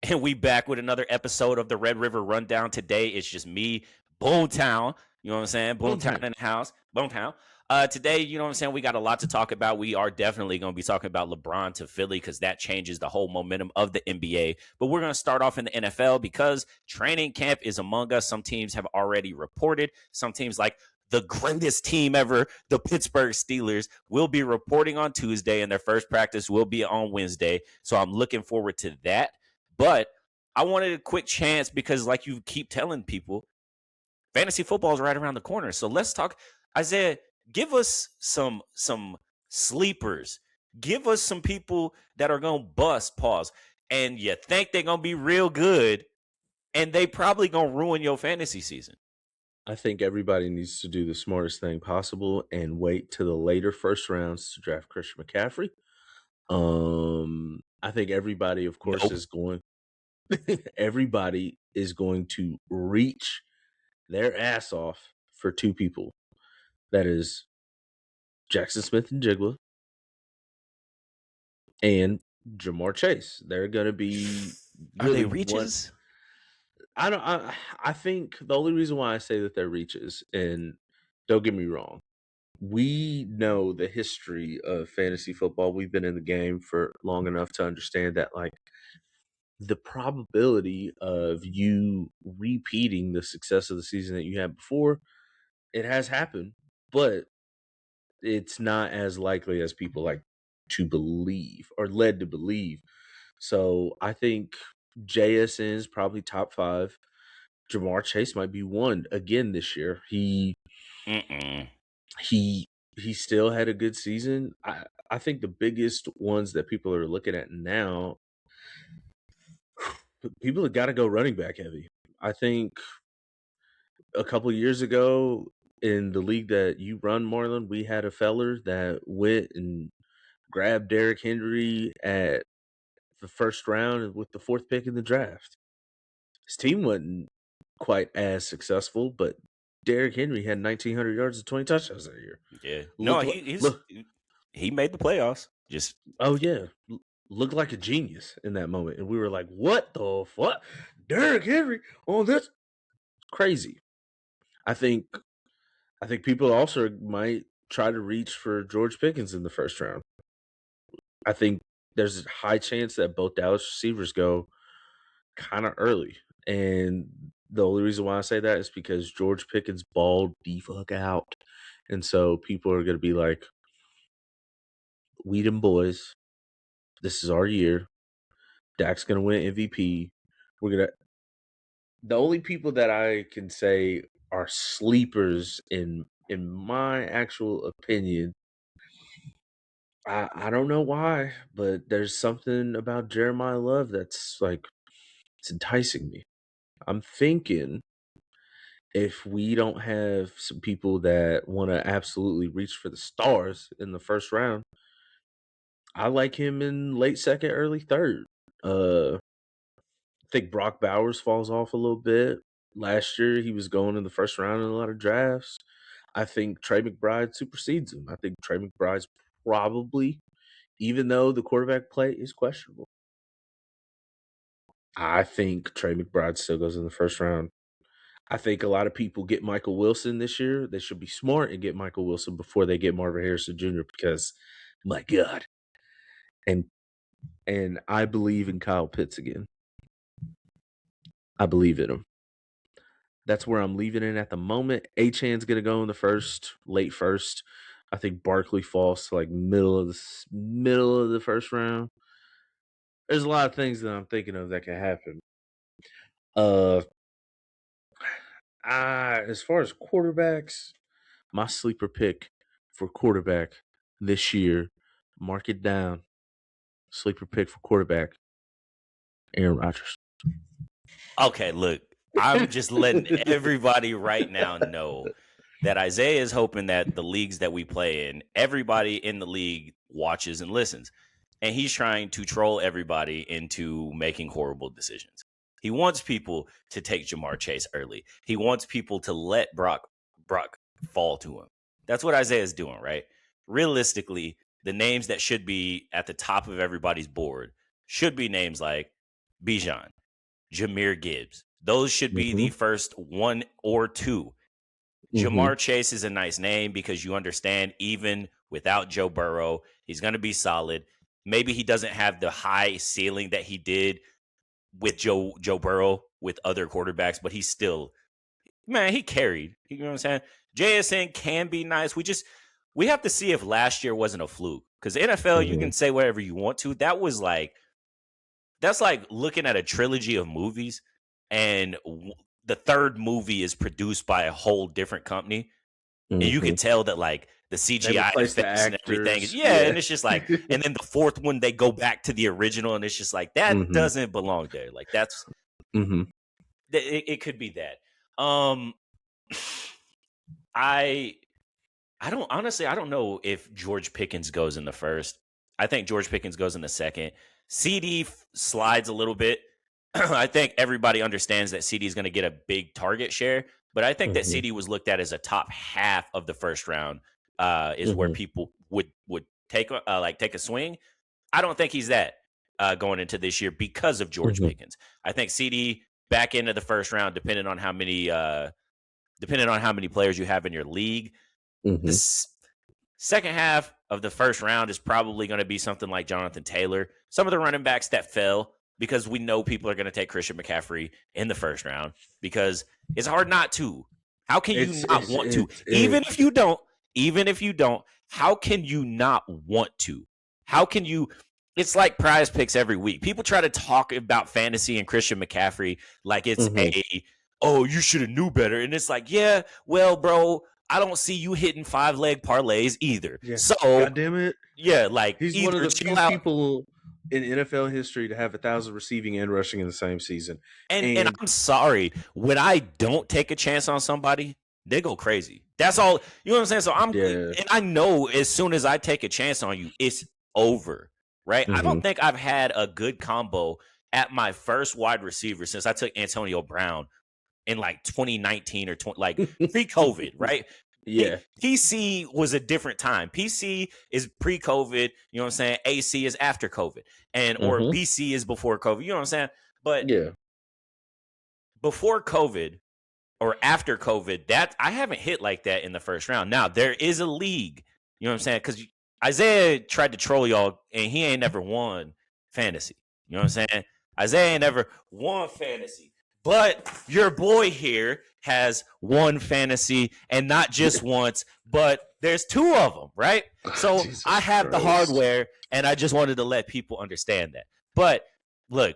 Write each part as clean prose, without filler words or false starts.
And we back with another episode of the Red River Rundown. Today it's just me, Boomtown. You know what I'm saying? Boomtown in the house. Boomtown. Today, you know what I'm saying? We got a lot to talk about. We are definitely going to be talking about LeBron to Philly because that changes the whole momentum of the NBA. But we're going to start off in the NFL because training camp is among us. Some teams have already reported. Some teams like the greatest team ever, the Pittsburgh Steelers, will be reporting on Tuesday, and their first practice will be on Wednesday. So I'm looking forward to that. But I wanted a quick chance because, like you keep telling people, fantasy football is right around the corner. So let's talk. Isaiah, give us some sleepers. Give us some people that are going to bust, pause, and you think they're going to be real good, and they probably going to ruin your fantasy season. I think everybody needs to do the smartest thing possible and wait to the later first rounds to draft Christian McCaffrey. I think everybody, of course, is going. Everybody is going to reach their ass off for two people. That is Jackson Smith and Jigba and Jamar Chase. They're going to be. Are they reaches? I think the only reason why I say that they're reaches, and don't get me wrong, we know the history of fantasy football. We've been in the game for long enough to understand that, like, the probability of you repeating the success of the season that you had before, it has happened, but it's not as likely as people like to believe or led to believe. So I think JSN is probably top 5. Jamar Chase might be one again this year. He still had a good season. I think the biggest ones that people are looking at now, people have got to go running back heavy. I think a couple years ago in the league that you run, Marlon, we had a feller that went and grabbed Derrick Henry at the first round with the 4th pick in the draft. His team wasn't quite as successful, but Derrick Henry had 1,900 yards and 20 touchdowns that year. Yeah. No, he made the playoffs. Just looked like a genius in that moment, and we were like, "What the fuck, Derrick Henry on this?" Crazy. I think people also might try to reach for George Pickens in the first round. I think there's a high chance that both Dallas receivers go kind of early, and the only reason why I say that is because George Pickens balled the fuck out, and so people are going to be like, "We them boys, this is our year. Dak's going to win MVP. We're going to." The only people that I can say are sleepers in my actual opinion, I don't know why, but there's something about Jeremiah Love that's like, it's enticing me. I'm thinking if we don't have some people that want to absolutely reach for the stars in the first round, I like him in late second, early third. I think Brock Bowers falls off a little bit. Last year, he was going in the first round in a lot of drafts. I think Trey McBride supersedes him. I think Trey McBride's probably, even though the quarterback play is questionable, I think Trey McBride still goes in the first round. I think a lot of people get Michael Wilson this year. They should be smart and get Michael Wilson before they get Marvin Harrison Jr. because, my God. And I believe in Kyle Pitts again. I believe in him. That's where I'm leaving it at the moment. Achan's going to go in the first, late first. I think Barkley falls to like middle of the first round. There's a lot of things that I'm thinking of that can happen. As far as quarterbacks, my sleeper pick for quarterback this year, mark it down. Sleeper pick for quarterback, Aaron Rodgers. Okay, look, I'm just letting everybody right now know that Isaiah is hoping that the leagues that we play in, everybody in the league watches and listens. And he's trying to troll everybody into making horrible decisions. He wants people to take Jamar Chase early. He wants people to let Brock fall to him. That's what Isaiah is doing, right? Realistically, the names that should be at the top of everybody's board should be names like Bijan, Jahmyr Gibbs. Those should be Mm-hmm. the first one or two. Mm-hmm. Jamar Chase is a nice name because you understand even without Joe Burrow, he's going to be solid. Maybe he doesn't have the high ceiling that he did with Joe Burrow with other quarterbacks, but he's still, man, he carried. You know what I'm saying? JSN can be nice. We have to see if last year wasn't a fluke, because NFL, you can say whatever you want to. That's like looking at a trilogy of movies, and the third movie is produced by a whole different company, and you can tell that like the CGI effects and everything, and it's just like, and then the fourth one they go back to the original, and it's just like that doesn't belong there. Like that's it could be that. I don't know if George Pickens goes in the first. I think George Pickens goes in the second. CD slides a little bit. I think everybody understands that CD is going to get a big target share, but I think that CD was looked at as a top half of the first round is where people would take a swing. I don't think he's that going into this year because of George Pickens. I think CD back into the first round, depending on how many players you have in your league. The second half of the first round is probably going to be something like Jonathan Taylor. Some of the running backs that fell, because we know people are going to take Christian McCaffrey in the first round because it's hard not to. How can you not want to? Even if you don't, how can you not want to? How can you? It's like prize picks every week. People try to talk about fantasy and Christian McCaffrey like it's you should have knew better. And it's like, yeah, well, bro, I don't see you hitting 5-leg parlays either. Yeah. So, God damn it. Yeah, like he's one of the few people in NFL history to have 1,000 receiving and rushing in the same season. And I'm sorry, when I don't take a chance on somebody, they go crazy. That's all. You know what I'm saying? So and I know as soon as I take a chance on you, it's over, right? I don't think I've had a good combo at my first wide receiver since I took Antonio Brown in like 2019 or pre-COVID, right? Yeah. PC was a different time. PC is pre-COVID, you know what I'm saying? AC is after COVID. Or BC is before COVID, you know what I'm saying? But before COVID or after COVID, that I haven't hit like that in the first round. Now, there is a league, you know what I'm saying? Because Isaiah tried to troll y'all, and he ain't never won fantasy. You know what I'm saying? Isaiah ain't never won fantasy. But your boy here has won fantasy, and not just once, but there's two of them, right? So I have the hardware, and I just wanted to let people understand that. But look,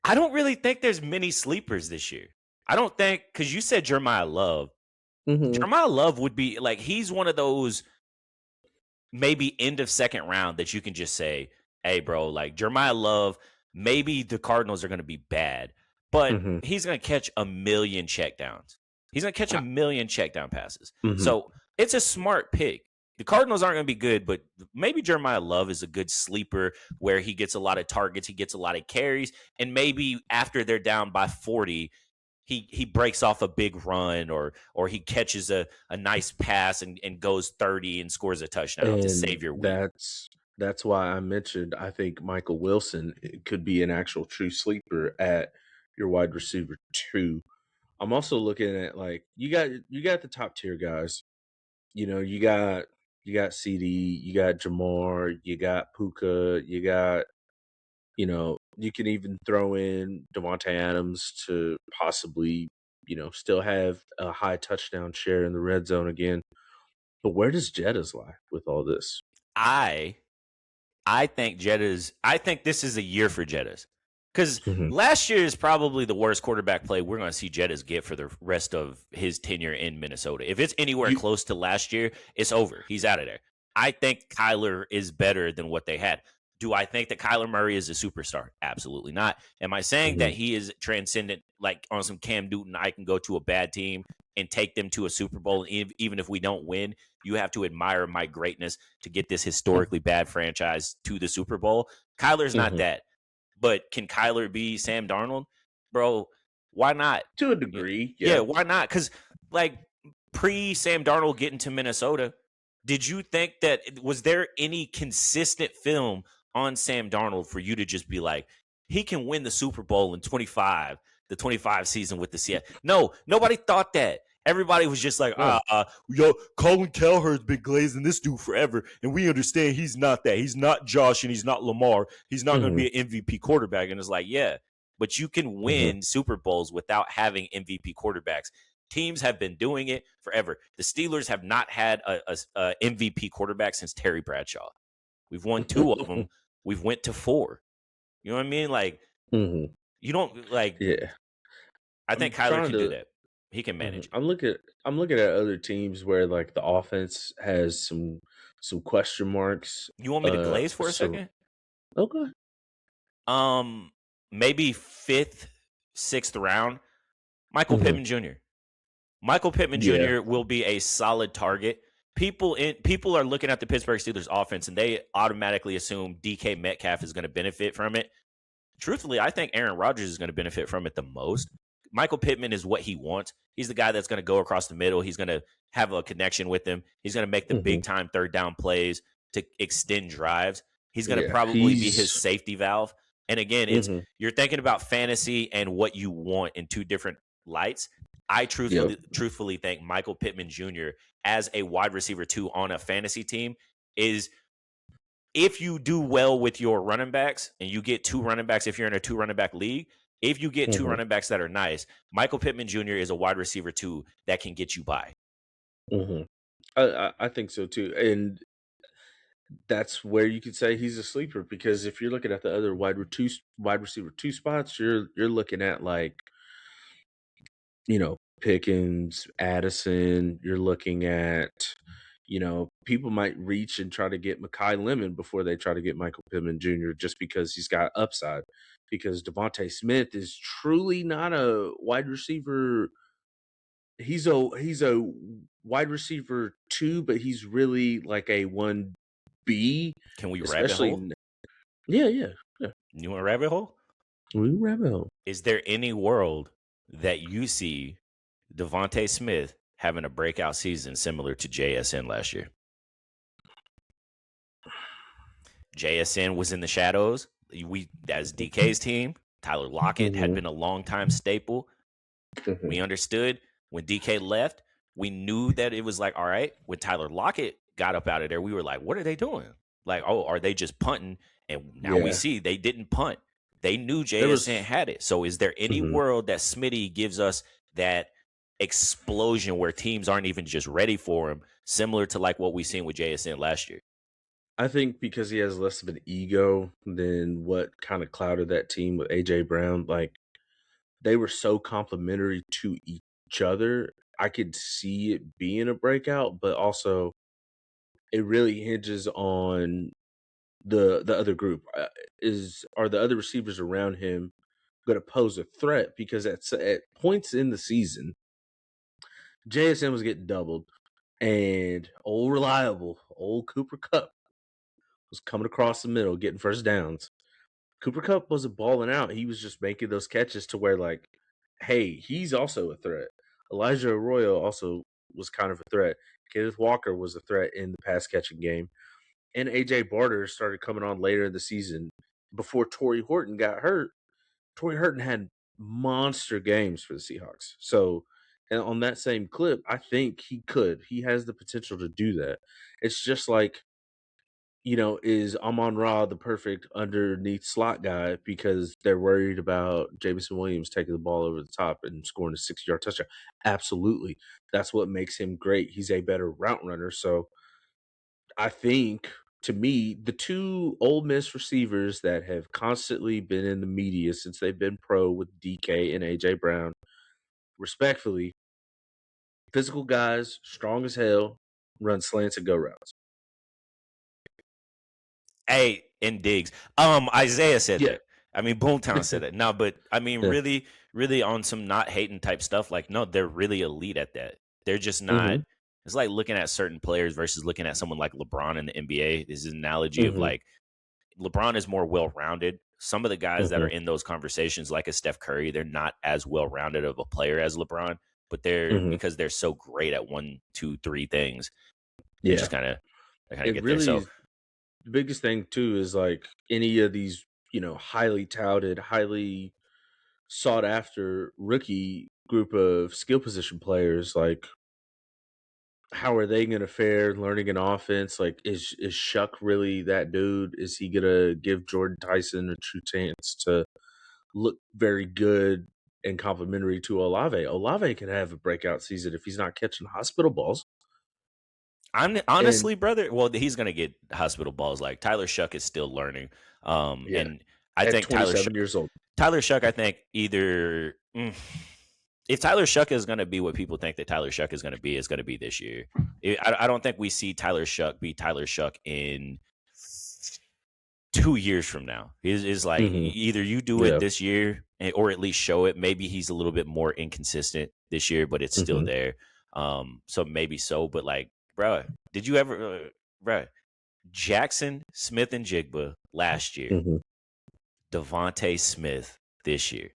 I don't really think there's many sleepers this year. I don't think, because you said Jeremiah Love. Jeremiah Love would be like, he's one of those maybe end of second round that you can just say, hey, bro, like Jeremiah Love, maybe the Cardinals are going to be bad, but he's going to catch a million checkdowns. He's going to catch a million checkdown passes. So it's a smart pick. The Cardinals aren't going to be good, but maybe Jeremiah Love is a good sleeper where he gets a lot of targets, he gets a lot of carries, and maybe after they're down by 40, he breaks off a big run or he catches a nice pass and goes 30 and scores a touchdown to save your week. That's why I mentioned I think Michael Wilson could be an actual true sleeper at your wide receiver 2. I'm also looking at like you got the top tier guys. You know, you got CD, you got Jamar, you got Puka, you got, you can even throw in Devontae Adams to possibly, still have a high touchdown share in the red zone again. But where does Jettas lie with all this? I think this is a year for Jettas. Because last year is probably the worst quarterback play we're going to see Jettas get for the rest of his tenure in Minnesota. If it's anywhere close to last year, it's over. He's out of there. I think Kyler is better than what they had. Do I think that Kyler Murray is a superstar? Absolutely not. Am I saying that he is transcendent, like on some Cam Newton, I can go to a bad team and take them to a Super Bowl, even if we don't win? You have to admire my greatness to get this historically bad franchise to the Super Bowl. Kyler's not that. But can Kyler be Sam Darnold? Bro, why not? To a degree, yeah. Why not? Because, like, pre-Sam Darnold getting to Minnesota, did you think that – was there any consistent film on Sam Darnold for you to just be like, he can win the Super Bowl in the 25 season with the Seattle. No, nobody thought that. Everybody was just like, No. yo, Colin Cowherd's been glazing this dude forever, and we understand he's not that. He's not Josh, and he's not Lamar. He's not going to be an MVP quarterback. And it's like, yeah, but you can win Super Bowls without having MVP quarterbacks. Teams have been doing it forever. The Steelers have not had a MVP quarterback since Terry Bradshaw. We've won 2 of them. We've went to 4. You know what I mean? Like, you don't like. Yeah, I think Kyler can do that. He can manage. I'm looking at other teams where like the offense has some question marks. You want me to glaze for a second? Okay. Maybe 5th, 6th round. Michael Pittman Jr. Michael Pittman Jr. will be a solid target. People are looking at the Pittsburgh Steelers offense and they automatically assume DK Metcalf is going to benefit from it. Truthfully, I think Aaron Rodgers is going to benefit from it the most. Michael Pittman is what he wants. He's the guy that's going to go across the middle. He's going to have a connection with him. He's going to make the big time 3rd down plays to extend drives. He's going to probably be his safety valve. And again, it's you're thinking about fantasy and what you want in 2 different lights. I truthfully think Michael Pittman Jr. as a wide receiver 2 on a fantasy team is, if you do well with your running backs and you get 2 running backs, if you're in a 2 running back league, if you get 2 running backs that are nice, Michael Pittman Jr. is a wide receiver 2 that can get you by. I think so too. And that's where you could say he's a sleeper, because if you're looking at the other wide receiver 2 spots, you're looking at like, Pickens, Addison. You're looking at, people might reach and try to get Mekhi Lemon before they try to get Michael Pittman Jr. just because he's got upside. Because Devontae Smith is truly not a wide receiver. He's a wide receiver 2, but he's really like a 1B. Can we rabbit hole? Yeah. You want a rabbit hole? We rabbit hole. Is there any world that you see Devontae Smith having a breakout season similar to JSN last year? JSN was in the shadows. As DK's team, Tyler Lockett had been a long-time staple. We understood when DK left, we knew that it was like, all right, when Tyler Lockett got up out of there, we were like, what are they doing? Like, oh, are they just punting? And now we see they didn't punt. They knew JSN had it. So is there any world that Smitty gives us that explosion where teams aren't even just ready for him, similar to like what we seen with JSN last year? I think because he has less of an ego than what kind of clouded that team with A.J. Brown. Like, they were so complimentary to each other. I could see it being a breakout, but also it really hinges on the other group. Are the other receivers around him going to pose a threat? Because at points in the season, JSN was getting doubled, and old reliable, old Cooper Kupp was coming across the middle, getting first downs. Cooper Kupp wasn't balling out. He was just making those catches to where, like, hey, he's also a threat. Elijah Arroyo also was kind of a threat. Kenneth Walker was a threat in the pass catching game. And A.J. Barter started coming on later in the season before Torrey Horton got hurt. Torrey Horton had monster games for the Seahawks. So, and on that same clip, I think he has the potential to do that. It's just like, is Amon-Ra the perfect underneath slot guy because they're worried about Jameson Williams taking the ball over the top and scoring a 60-yard touchdown? Absolutely. That's what makes him great. He's a better route runner. So I think, to me, the 2 Ole Miss receivers that have constantly been in the media since they've been pro with DK and A.J. Brown, respectfully, physical guys, strong as hell, run slants and go routes. Hey, in Diggs. Isaiah said that. I mean, Boomtown said that. No, but I mean, really, really on some not hating type stuff. Like, no, they're really elite at that. They're just not. It's like looking at certain players versus looking at someone like LeBron in the NBA. This is an analogy of like LeBron is more well-rounded. Some of the guys that are in those conversations, like a Steph Curry, they're not as well-rounded of a player as LeBron, but they're because they're so great at 1, 2, 3 things. They just kind of get really, there. So the biggest thing too is like any of these, highly touted, highly sought after rookie group of skill position players, like how are they going to fare learning an offense? Like, is Shuck really that dude? Is he going to give Jordan Tyson a true chance to look very good and complimentary to Olave? Olave can have a breakout season if he's not catching hospital balls. I'm And honestly, brother. Well, he's gonna get hospital balls. Like Tyler Shuck is still learning, yeah, and I at think 27 years old. Tyler Shuck, I think either if Tyler Shuck is going to be what people think that Tyler Shuck is going to be, it's going to be this year. I don't think we see Tyler Shuck be Tyler Shuck in 2 years from now. Is like Hmm. either you do it Yeah. this year or at least show it. Maybe he's a little bit more inconsistent this year, but it's still Hmm. there. So maybe so. But like, bro, did you ever, bro? Jackson Smith and Jigba last year. Hmm. Devontae Smith this year.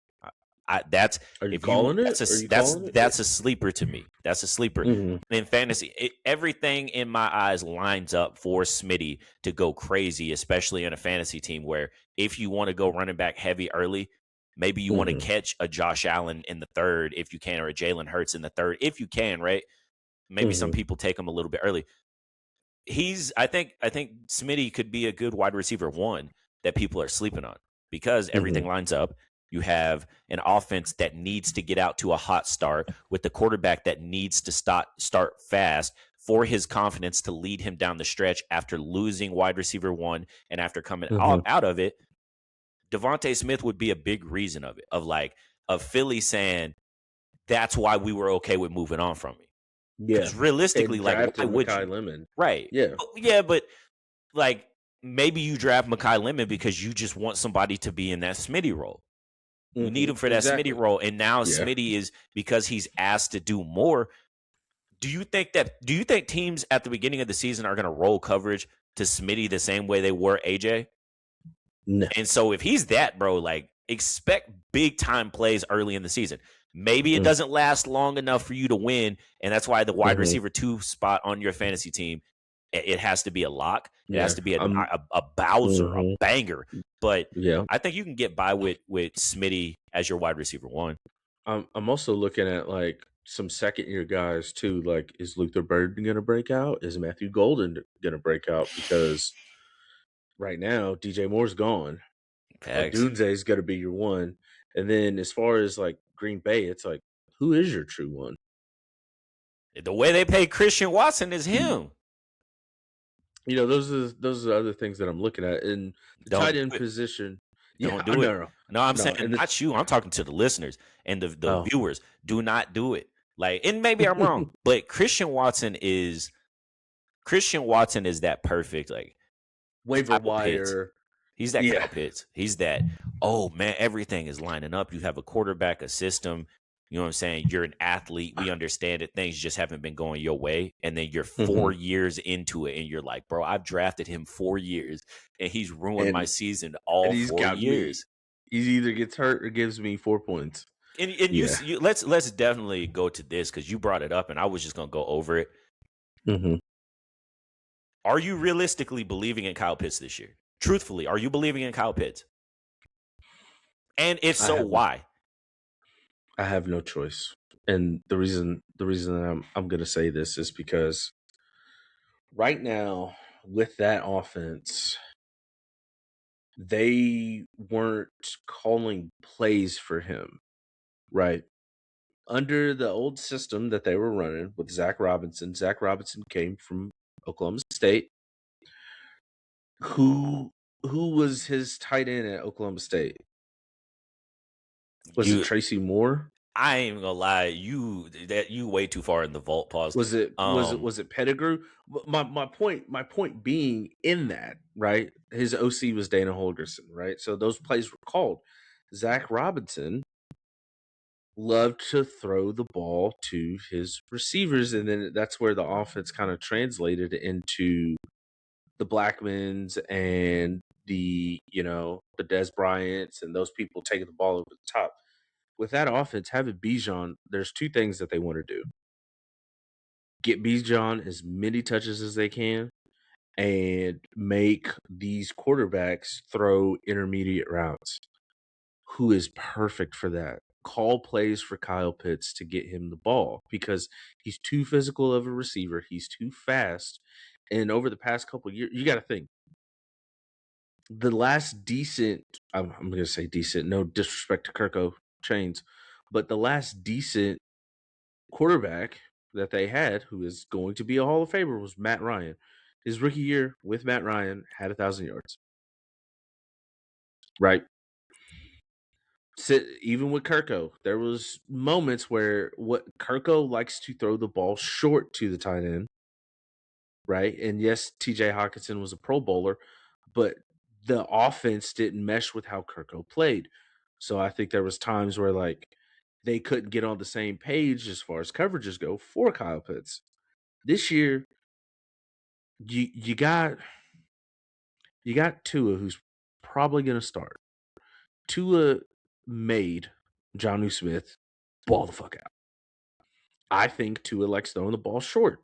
That's Are you if you calling it? Are you calling it? that's a sleeper to me. That's a sleeper Hmm. in fantasy. Everything in my eyes lines up for Smitty to go crazy, especially in a fantasy team where if you want to go running back heavy early, maybe you want to Hmm. catch a Josh Allen in the third if you can, or a Jalen Hurts in the third if you can. Right? Maybe some Hmm. people take him a little bit early. I think Smitty could be a good wide receiver one that people are sleeping on because Hmm. everything lines up. You have an offense that needs to get out to a hot start with the quarterback that needs to start fast for his confidence to lead him down the stretch after losing wide receiver one and after coming Hmm. out of it. Devontae Smith would be a big reason of Philly saying that's why we were okay with moving on from me. Yeah. Because realistically, And like, why drafting would Makai you? Lemon. Right. Yeah. Yeah, but like maybe you draft Makai Lemon because you just want somebody to be in that Smitty role. You need Hmm. him for that Smitty Exactly. role. And now Yeah. Smitty is because he's asked to do more. Do you think teams at the beginning of the season are gonna roll coverage to Smitty the same way they were AJ? No. And so if he's that, bro, like expect big time plays early in the season. Maybe it doesn't last long enough for you to win, and that's why the wide Hmm. receiver 2 spot on your fantasy team, it has to be a lock. It has Yeah. to be a I'm. a Bowser, a Hmm. banger. But Yeah. I think you can get by with Smitty as your wide receiver one. I'm also looking at like some second year guys too. Like, is Luther Burden going to break out? Is Matthew Golden going to break out? Because right now DJ Moore's gone. Facts. Odunze is going to be your one. And then as far as like Green Bay, it's like, who is your true one? The way they pay Christian Watson is him. Those are other things that I'm looking at in the Don't tight do end it. position. Yeah, Don't I do it. know, No, I'm no, saying and not you. I'm talking to the listeners and the oh, viewers. Do not do it. Like, and maybe I'm wrong, but Christian Watson is that perfect, like waiver Kyle Pitts. wire. He's that Yeah, Kyle Pitts. He's that, oh man, everything is lining up. You have a quarterback, a system. You know what I'm saying? You're an athlete. We understand that things just haven't been going your way. And then you're hmm 4 years into it and you're like, bro, I've drafted him 4 years and he's ruined my and season and all he's four got me. years. He either gets hurt or gives me 4 points. And Yeah. let's definitely go to this because you brought it up and I was just gonna go over it. Hmm. Are you realistically believing in Kyle Pitts this year? Truthfully, are you believing in Kyle Pitts? And if I so, have why? I have no choice, and the reason that I'm going to say this is because right now with that offense, they weren't calling plays for him, right? Under the old system that they were running with Zach Robinson came from Oklahoma State. Who was his tight end at Oklahoma State? Was it You Tracy Moore? I ain't gonna lie, you way too far in the vault. Pause. Was it was it Um, was it Pettigrew? My point being in that, right? His OC was Dana Holgerson, right? So those plays were called. Zach Robinson loved to throw the ball to his receivers, and then that's where the offense kind of translated into the Blackmans and the Des Bryants and those people taking the ball over the top. With that offense, having Bijan, there's two things that they want to do: get Bijan as many touches as they can, and make these quarterbacks throw intermediate routes. Who is perfect for that? Call plays for Kyle Pitts to get him the ball because he's too physical of a receiver. He's too fast. And over the past couple of years, you got to think the last decent, I'm going to say decent, no disrespect to Kirko Chains, but the last decent quarterback that they had, who is going to be a Hall of Famer, was Matt Ryan. His rookie year with Matt Ryan had 1,000 yards. Right? Even with Kirko, there was moments where what Kirko likes to throw the ball short to the tight end, right? And yes, TJ Hawkinson was a Pro Bowler, but the offense didn't mesh with how Kirko played. So I think there was times where like they couldn't get on the same page as far as coverages go for Kyle Pitts. This year, you got Tua, who's probably going to start. Tua made Jonnu Smith ball the fuck out. I think Tua likes throwing the ball short.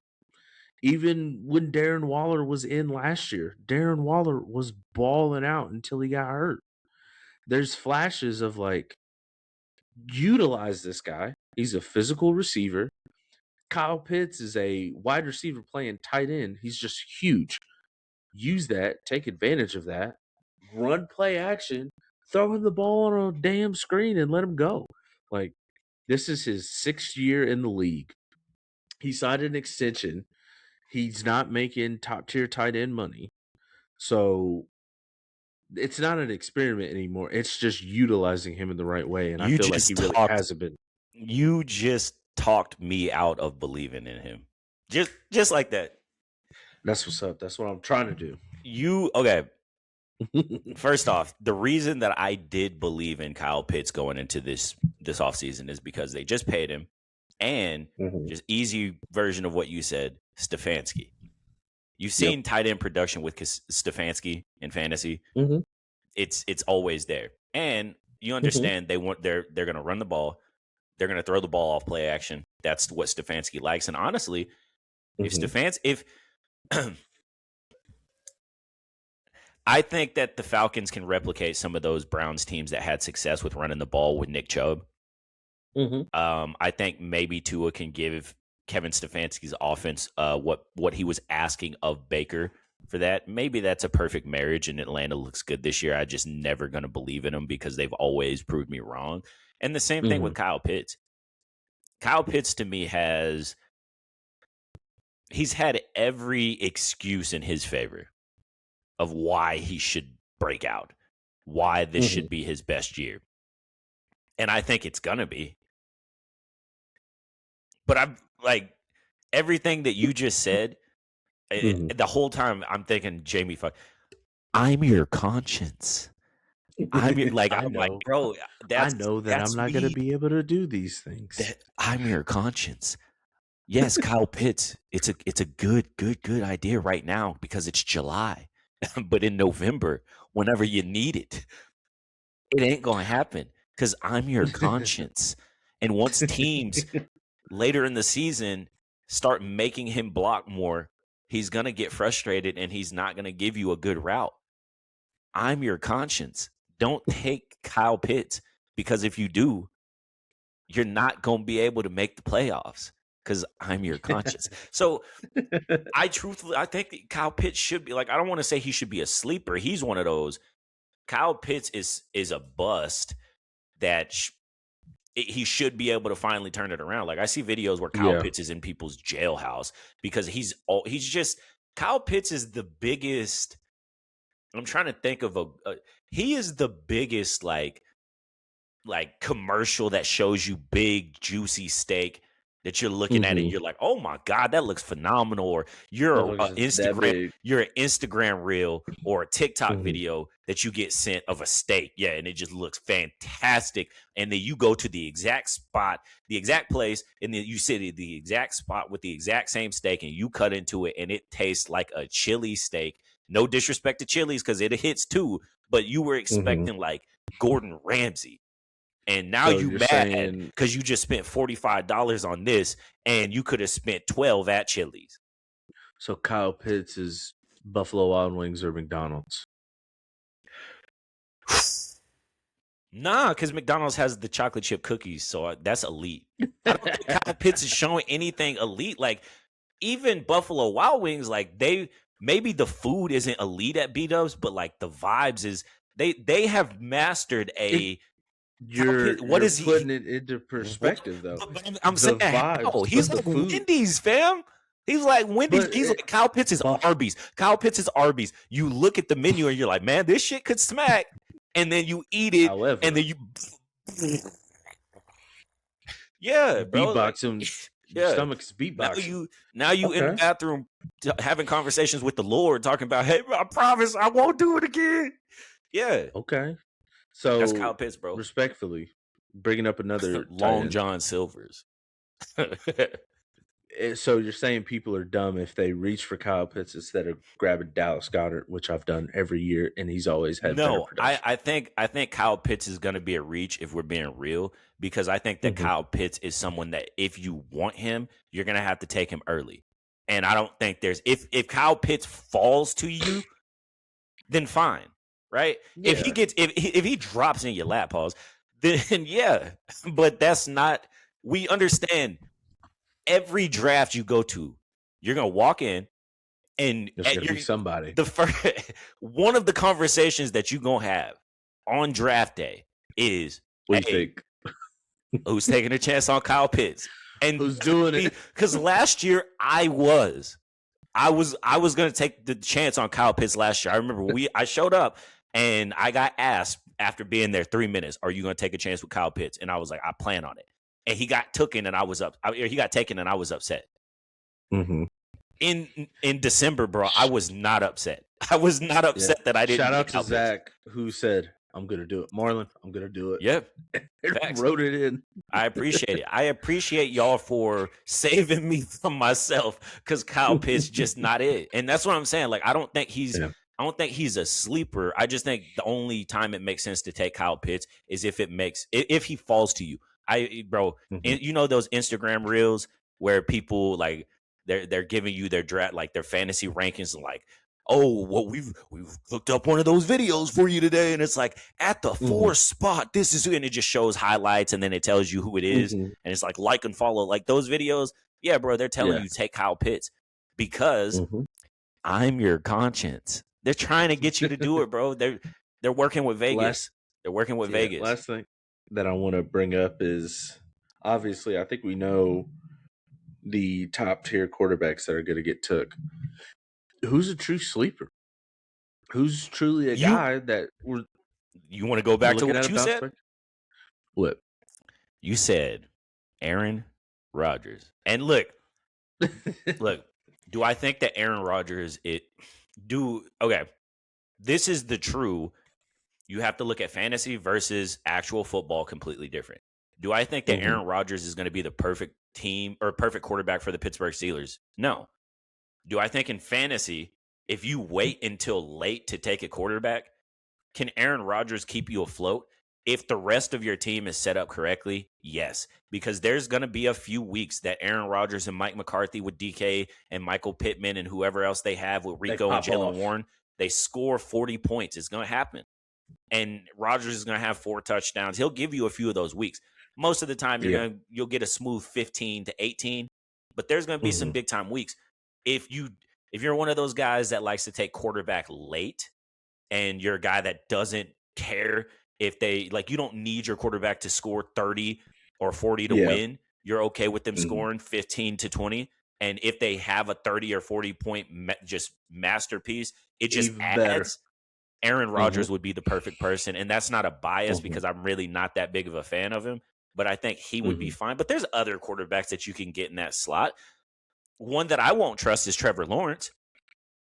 Even when Darren Waller was in last year, Darren Waller was balling out until he got hurt. There's flashes of like, utilize this guy. He's a physical receiver. Kyle Pitts is a wide receiver playing tight end. He's just huge. Use that, take advantage of that, run play action, throw him the ball on a damn screen and let him go. Like, this is his 6th year in the league. He signed an extension. He's not making top tier tight end money. So it's not an experiment anymore. It's just utilizing him in the right way. And I feel like he really hasn't been. You just talked me out of believing in him. Just like that. That's what's up. That's what I'm trying to do. Okay. First off, the reason that I did believe in Kyle Pitts going into this offseason is because they just paid him, and just easy version of what you said, Stefanski. You've seen tight end production with Stefanski in fantasy. It's always there, and you understand they're going to run the ball, they're going to throw the ball off play action. That's what Stefanski likes, and honestly, if I think that the Falcons can replicate some of those Browns teams that had success with running the ball with Nick Chubb. I think maybe Tua can give Kevin Stefanski's offense what he was asking of Baker for that. Maybe that's a perfect marriage, and Atlanta looks good this year. I just never going to believe in them because they've always proved me wrong. And the same thing with Kyle Pitts. Kyle Pitts, to me, he's had every excuse in his favor of why he should break out, why this should be his best year. And I think it's going to be. But I'm like, everything that you just said, the whole time I'm thinking, Jamie, I'm your conscience. I'm like, bro, I know that I'm not going to be able to do these things. I'm your conscience. Yes, Kyle Pitts, it's a good idea right now because it's July. But in November, whenever you need it, it ain't going to happen because I'm your conscience. And once teams later in the season start making him block more, he's going to get frustrated and he's not going to give you a good route. I'm your conscience. Don't take Kyle Pitts because if you do, you're not going to be able to make the playoffs. Because I'm your conscience. So I think that Kyle Pitts should be, like, I don't want to say he should be a sleeper. He's one of those. Kyle Pitts is a bust that he should be able to finally turn it around. Like, I see videos where Kyle Pitts is in people's jailhouse because he's just, Kyle Pitts is the biggest. I'm trying to think of he is the biggest like commercial that shows you big juicy steak that you're looking at it, you're like, oh my God, that looks phenomenal. Or you're an Instagram reel or a TikTok video that you get sent of a steak. Yeah, and it just looks fantastic. And then you go to the exact spot, the exact place, and then you sit at the exact spot with the exact same steak and you cut into it and it tastes like a chili steak. No disrespect to Chili's because it hits too, but you were expecting like Gordon Ramsay. And now you mad because you just spent $45 on this and you could have spent $12 at Chili's. So Kyle Pitts is Buffalo Wild Wings or McDonald's? Nah, because McDonald's has the chocolate chip cookies, so that's elite. I don't think Kyle Pitts is showing anything elite. Like even Buffalo Wild Wings, like maybe the food isn't elite at B-Dubs, but like the vibes is they have mastered a. You're putting it into perspective, though. I'm saying how? He's like Wendy's, fam. He's like Wendy's. He's like Kyle Pitts is Arby's. Kyle Pitts is Arby's. You look at the menu and you're like, man, this shit could smack. And then you eat it, However, and then you, yeah, bro. Beatboxing, your stomach's beatboxing. Now you in the bathroom having conversations with the Lord, talking about, hey, bro, I promise I won't do it again. Yeah. Okay. So that's Kyle Pitts, bro. Respectfully, bringing up another Long John Silver's. So you're saying people are dumb if they reach for Kyle Pitts instead of grabbing Dallas Goedert, which I've done every year, and he's always had. No, I think Kyle Pitts is going to be a reach if we're being real, because I think that Kyle Pitts is someone that if you want him, you're going to have to take him early, and I don't think there's if Kyle Pitts falls to you, then fine, right? Yeah. If he drops in your lap, pause, then yeah, but that's not. We understand. Every draft you go to, you're gonna walk in, and there's gonna be somebody. The first one of the conversations that you're gonna have on draft day is, what do you think? Who's taking a chance on Kyle Pitts? And who's doing it? Because last year I was gonna take the chance on Kyle Pitts last year. I remember I showed up and I got asked after being there 3 minutes, "Are you gonna take a chance with Kyle Pitts?" And I was like, "I plan on it." And he got taken, and I was upset. Mm-hmm. In December, bro, I was not upset. I was not upset that I didn't. Shout out to Zach, who said, "I'm gonna do it." Marlon, I'm gonna do it. Yep, wrote it in. I appreciate it. I appreciate y'all for saving me from myself, because Kyle Pitts just not it, and that's what I'm saying. Like, I don't think he's. Yeah. I don't think he's a sleeper. I just think the only time it makes sense to take Kyle Pitts is if he falls to you. You know those Instagram reels where people like they're giving you their draft, like their fantasy rankings, and like, oh, well, we've hooked up one of those videos for you today, and it's like at the 4th spot, this is, and it just shows highlights, and then it tells you who it is, and it's like and follow, like those videos. Yeah, bro, they're telling you take Kyle Pitts because I'm your conscience. They're trying to get you to do it, bro. They're working with Vegas. They're working with Vegas. Last thing that I want to bring up is, obviously, I think we know the top tier quarterbacks that are going to get took. Who's a true sleeper? Who's truly a guy that we're? You want to go back to what you said? What? You said Aaron Rodgers. And look, do I think that Aaron Rodgers okay. This is the true. You have to look at fantasy versus actual football completely different. Do I think that Aaron Rodgers is going to be the perfect team or perfect quarterback for the Pittsburgh Steelers? No. Do I think in fantasy, if you wait until late to take a quarterback, can Aaron Rodgers keep you afloat? If the rest of your team is set up correctly, yes. Because there's going to be a few weeks that Aaron Rodgers and Mike McCarthy with DK and Michael Pittman and whoever else they have with Rico and Jalen Warren, they score 40 points. It's going to happen. And Rodgers is going to have 4 touchdowns. He'll give you a few of those weeks. Most of the time, you'll get a smooth 15 to 18. But there's going to be some big time weeks. If you're one of those guys that likes to take quarterback late, and you're a guy that doesn't care if you don't need your quarterback to score 30 or 40 to win. You're okay with them scoring 15 to 20. And if they have a 30 or 40 point just masterpiece, it just adds. Better. Aaron Rodgers would be the perfect person. And that's not a bias because I'm really not that big of a fan of him. But I think he would be fine. But there's other quarterbacks that you can get in that slot. One that I won't trust is Trevor Lawrence,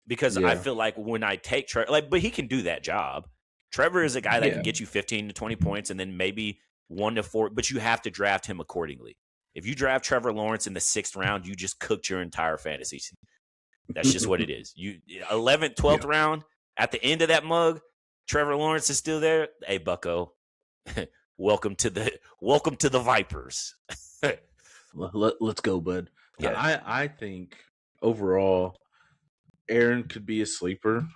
because I feel like when I take Trevor, but he can do that job. Trevor is a guy that can get you 15 to 20 points and then maybe 1 to 4, but you have to draft him accordingly. If you draft Trevor Lawrence in the 6th round, you just cooked your entire fantasy. That's just what it is. 11th, 12th round, at the end of that mug, Trevor Lawrence is still there. Hey, Bucko, welcome to the Vipers. Let's go, bud. Yeah. I think overall, Aaron could be a sleeper.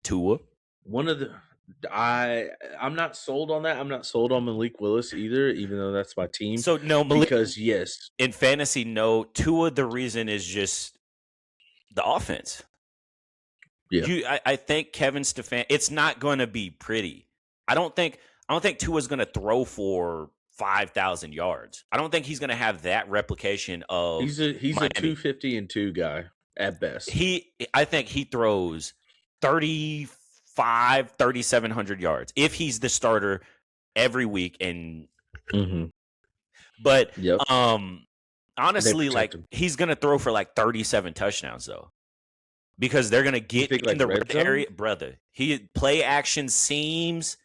Tua. One of the I'm not sold on that. I'm not sold on Malik Willis either, even though that's my team. So no, Because yes, in fantasy, no. Tua, the reason is just the offense. yeah, I think Kevin Stefan. It's not going to be pretty. I don't think Tua's going to throw for 5,000 yards. I don't think he's going to have that replication of he's a Miami. 250-2 guy at best. I think he throws 3,700 yards if he's the starter every week. And but Yep. honestly, like he's going to throw for like 37 touchdowns though. Because they're gonna get in like the red area, brother. Play action seems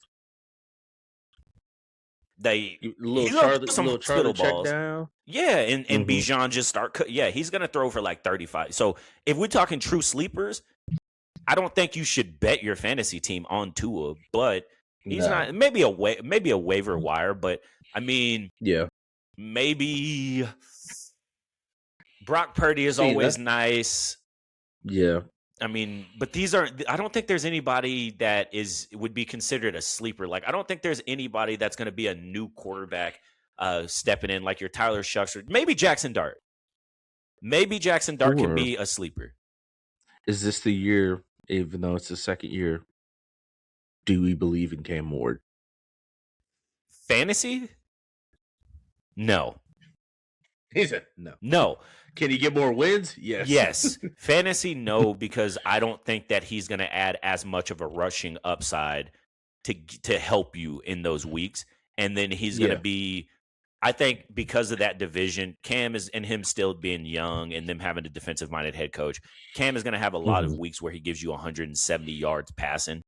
little Charlie check down. Yeah, and Bijan just start. Yeah, he's gonna throw for like 35. So if we're talking true sleepers, I don't think you should bet your fantasy team on Tua, but he's not. Maybe a waiver wire, but I mean, yeah, maybe Brock Purdy is always nice. Yeah. I mean, but I don't think there's anybody that would be considered a sleeper. Like, I don't think there's anybody that's going to be a new quarterback stepping in like your Tyler Shucks or maybe Jackson Dart. Maybe Jackson Dart can be a sleeper. Is this the year, even though it's the second year, do we believe in Cam Ward? Fantasy? No. He said no. No. Can he get more wins? Yes. Yes. Fantasy, no, because I don't think that he's going to add as much of a rushing upside to help you in those weeks. And then he's going to be, I think because of that division, Cam is, and him still being young and them having a defensive-minded head coach, Cam is going to have a lot of weeks where he gives you 170 yards passing,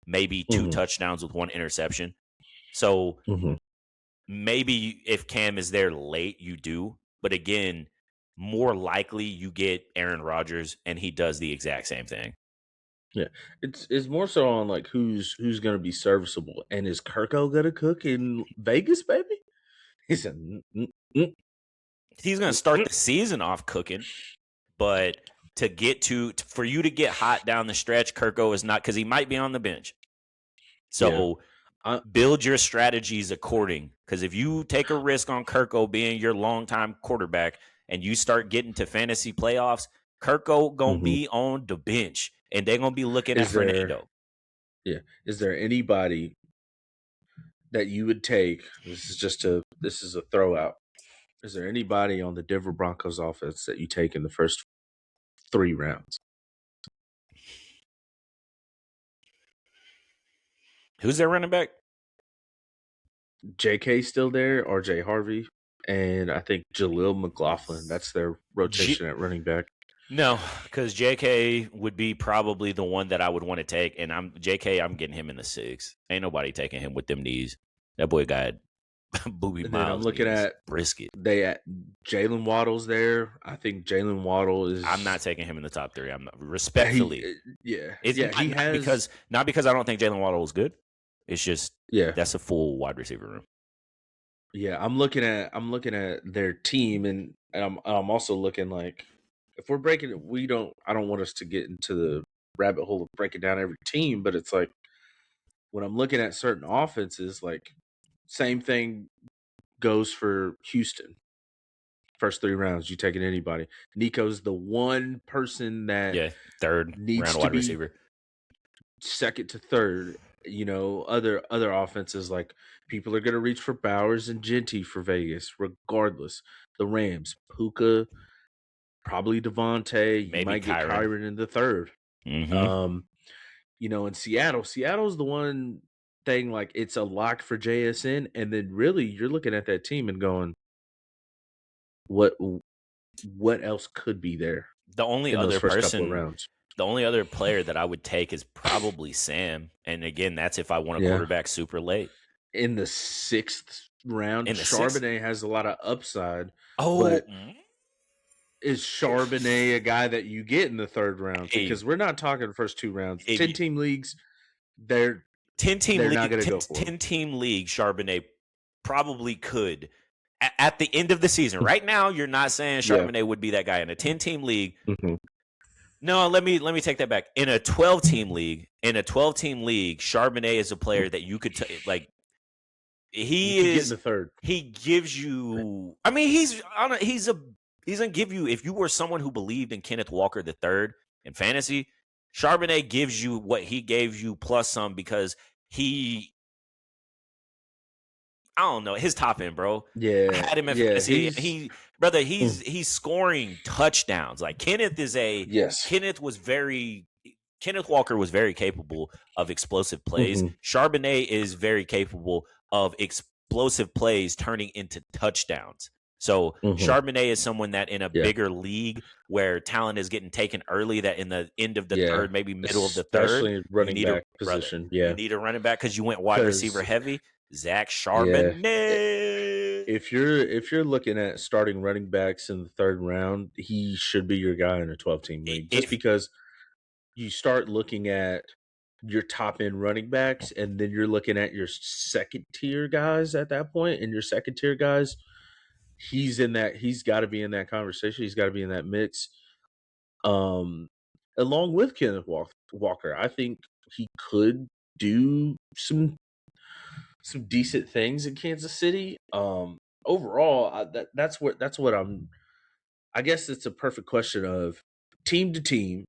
maybe 2 touchdowns with 1 interception. So maybe if Cam is there late, you do. But again, more likely you get Aaron Rodgers and he does the exact same thing. Yeah. It's more so on like who's going to be serviceable. And is Kirko going to cook in Vegas, baby? He said he's going to start the season off cooking, but for you to get hot down the stretch, Kirko is not, because he might be on the bench. So build your strategies according, because if you take a risk on Kirko being your longtime quarterback and you start getting to fantasy playoffs, Kirko going to be on the bench and they're going to be looking at Fernando. Yeah. Is there anybody that you would take? This is a throw out. Is there anybody on the Denver Broncos offense that you take in the first 3 rounds? Who's their running back? JK still there, RJ Harvey, and I think Jaleel McLaughlin. That's their rotation at running back. No, because JK would be probably the one that I would want to take, and I'm getting him in the 6. Ain't nobody taking him with them knees. That boy got booby miles. I'm looking at brisket. Jalen Waddle's there. I think Jalen Waddle is. I'm not taking him in the top 3. I'm not, respectfully. Not because I don't think Jalen Waddle is good. It's just that's a full wide receiver room. Yeah, I'm looking at their team, and I'm also looking like if we're breaking it, I don't want us to get into the rabbit hole of breaking down every team, but it's like when I'm looking at certain offenses, like same thing goes for Houston. First 3 rounds, you taking anybody. Nico's the one person that third needs round to wide be receiver, second to third. You know, other offenses, like people are going to reach for Bowers and Genty for Vegas, regardless. The Rams, Puka, probably Devontae. You might get Kyron in the 3rd. You know, in Seattle's the one thing, like it's a lock for JSN, and then really you're looking at that team and going, what else could be there? The only other person. The only other player that I would take is probably Sam. And again, that's if I want a quarterback super late. In the 6th round, Charbonnet has a lot of upside. But is Charbonnet a guy that you get in the 3rd round? Because we're not talking the first 2 rounds. 10-team leagues, they're 10-team league, not going to go for 10-team league, Charbonnet probably could. At the end of the season. Right now, you're not saying Charbonnet would be that guy. In a 10-team league, No, let me take that back. In a 12-team league, Charbonnet is a player that you could like. You He could get in is. the third. He gives you. I mean, he's gonna give you. If you were someone who believed in Kenneth Walker the third in fantasy, Charbonnet gives you what he gave you plus some because he. I don't know his top end, bro. I Yeah, had him in yeah. fantasy. He's He's scoring touchdowns. Like yes. Kenneth Walker was very capable of explosive plays. Hmm. Charbonnet is very capable of explosive plays turning into touchdowns. So Hmm. Charbonnet is someone that in a Yeah, bigger league where talent is getting taken early, that in the end of the yeah. third, maybe middle of the third, Especially you running need a back position. you Yeah, need a running back because you went wide receiver because heavy. Zach yeah, Charbonnet. if you're looking at starting running backs in the third round, he should be your guy in a 12-team league. Just If because you start looking at your top end running backs, and then you're looking at your second tier guys at that point, and your second tier guys, he's got to be in that conversation. He's got to be in that mix. Um, along with Kenneth Walker, I think he could do some decent things in Kansas City. Overall, that's what I'm. I guess it's a perfect question of team to team,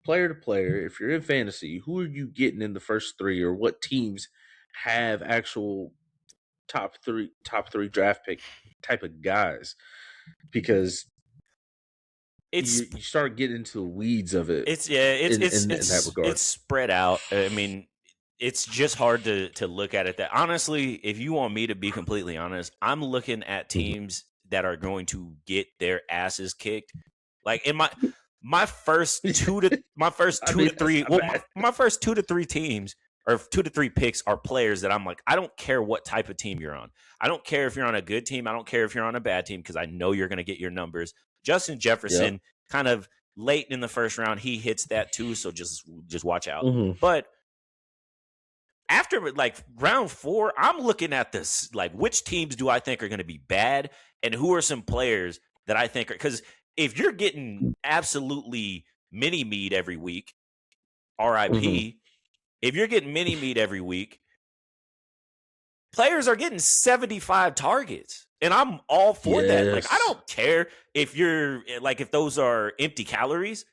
player to player. If you're in fantasy, who are you getting in the first three, or what teams have actual top three draft pick type of guys? Because it's you start getting into the weeds of it It's yeah, in that regard. it's spread out. I mean, it's just hard to look at it that honestly, if you want me to be completely honest, I'm looking at Mhm. teams that are going to get their asses kicked. Like in my first two to I mean, that's three, not well, bad. my first 2 to 3 teams or 2 to 3 picks are players that I'm like, I don't care what type of team you're on. I don't care if you're on a good team. I don't care if you're on a bad team because I know you're going to get your numbers. Justin Yep. Jefferson kind of late in the first round, he hits that too. So just watch out. Hmm. But after like round 4, I'm looking at this like which teams do I think are going to be bad and who are some players that I think are because if you're getting absolutely mini meat every week, Hmm. RIP. If you're getting mini meat every week, players are getting 75 targets. And I'm all for that. Like, I Yes. don't care if you're like, if those are empty calories.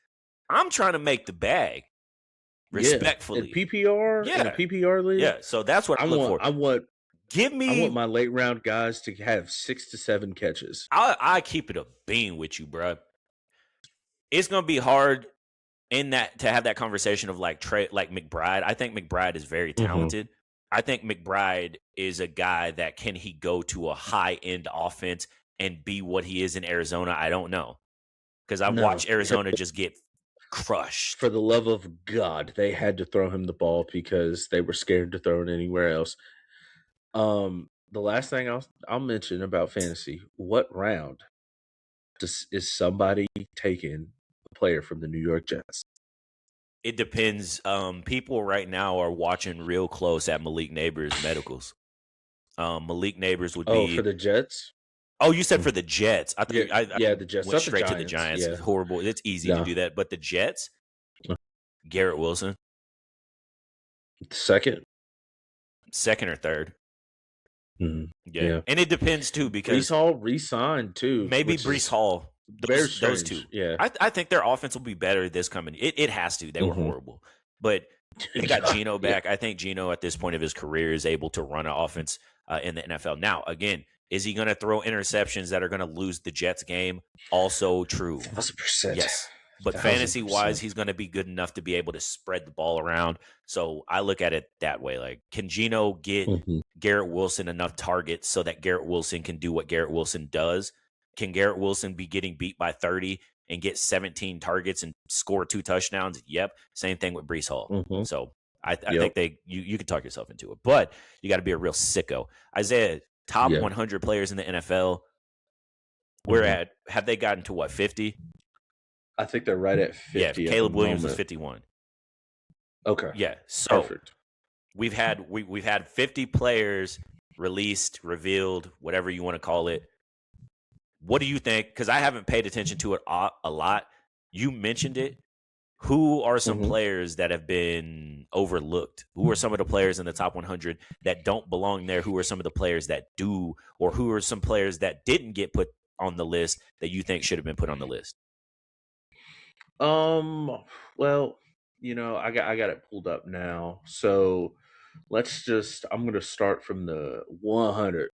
I'm trying to make the bag Yeah. In respectfully. PPR, in a Yeah. PPR league, Yeah. So that's what I I look want for. I want Give I want me, my late round guys to have 6 to 7 catches. I keep it a bean with you, bro. It's going to be hard in that to have that conversation of like like McBride. I think McBride is very Hmm. talented. I think McBride is a guy that can he go to a high end offense and be what he is in Arizona? I don't know because I've No, watched Arizona just get crushed. for the love of God, they had to throw him the ball because they were scared to throw it anywhere else. The last thing I'll mention about fantasy: what round is somebody taking a player from the New York Jets? It depends. People right now are watching real close at Malik Neighbors' medicals. Malik Neighbors would Oh, for be. the Jets? Oh, you said for the Jets. I Yeah, thought yeah, I the Jets, went not the straight to the Giants. Giants. Yeah, It's horrible. It's easy to no, do that, but the Jets, Garrett Wilson, second. second or third. Mhm. Yeah, Yeah, and it depends too Brees because Hall re-signed too, maybe which Brees is Hall, very those two. strange. Yeah. I think their offense will be better this coming. It has to. They were Hmm. horrible, but they got Yeah, Geno yeah. back. I think Geno at this point of his career is able to run an offense in the NFL. Now, again, is he going to throw interceptions that are going to lose the Jets game? Also true. 1,000%. Yes. But thousand fantasy wise, percent. he's going to be good enough to be able to spread the ball around. So I look at it that way. Like, can Geno get Hmm. Garrett Wilson enough targets so that Garrett Wilson can do what Garrett Wilson does? Can Garrett Wilson be getting beat by 30 and get 17 targets and score 2 touchdowns? Yep. Same thing with Brees Hall. Hmm. So I Yep. think you can talk yourself into it, but you got to be a real sicko. Isaiah, top Yeah. 100 players in the NFL. We're Hmm. at have they gotten to what 50? I think they're right at Yeah, 50 at the Caleb Williams was moment. 51. Okay. Yeah, so Perfect. we've had 50 players released, revealed, whatever you want to call it. What do you think? Because I haven't paid attention to it a lot. You mentioned it. who are some Mhm. players that have been overlooked? Who are some of the players in the top 100 that don't belong there? Who are some of the players that do, or who are some players that didn't get put on the list that you think should have been put on the list? Um, well, I got it pulled up now. So I'm gonna start from the 100.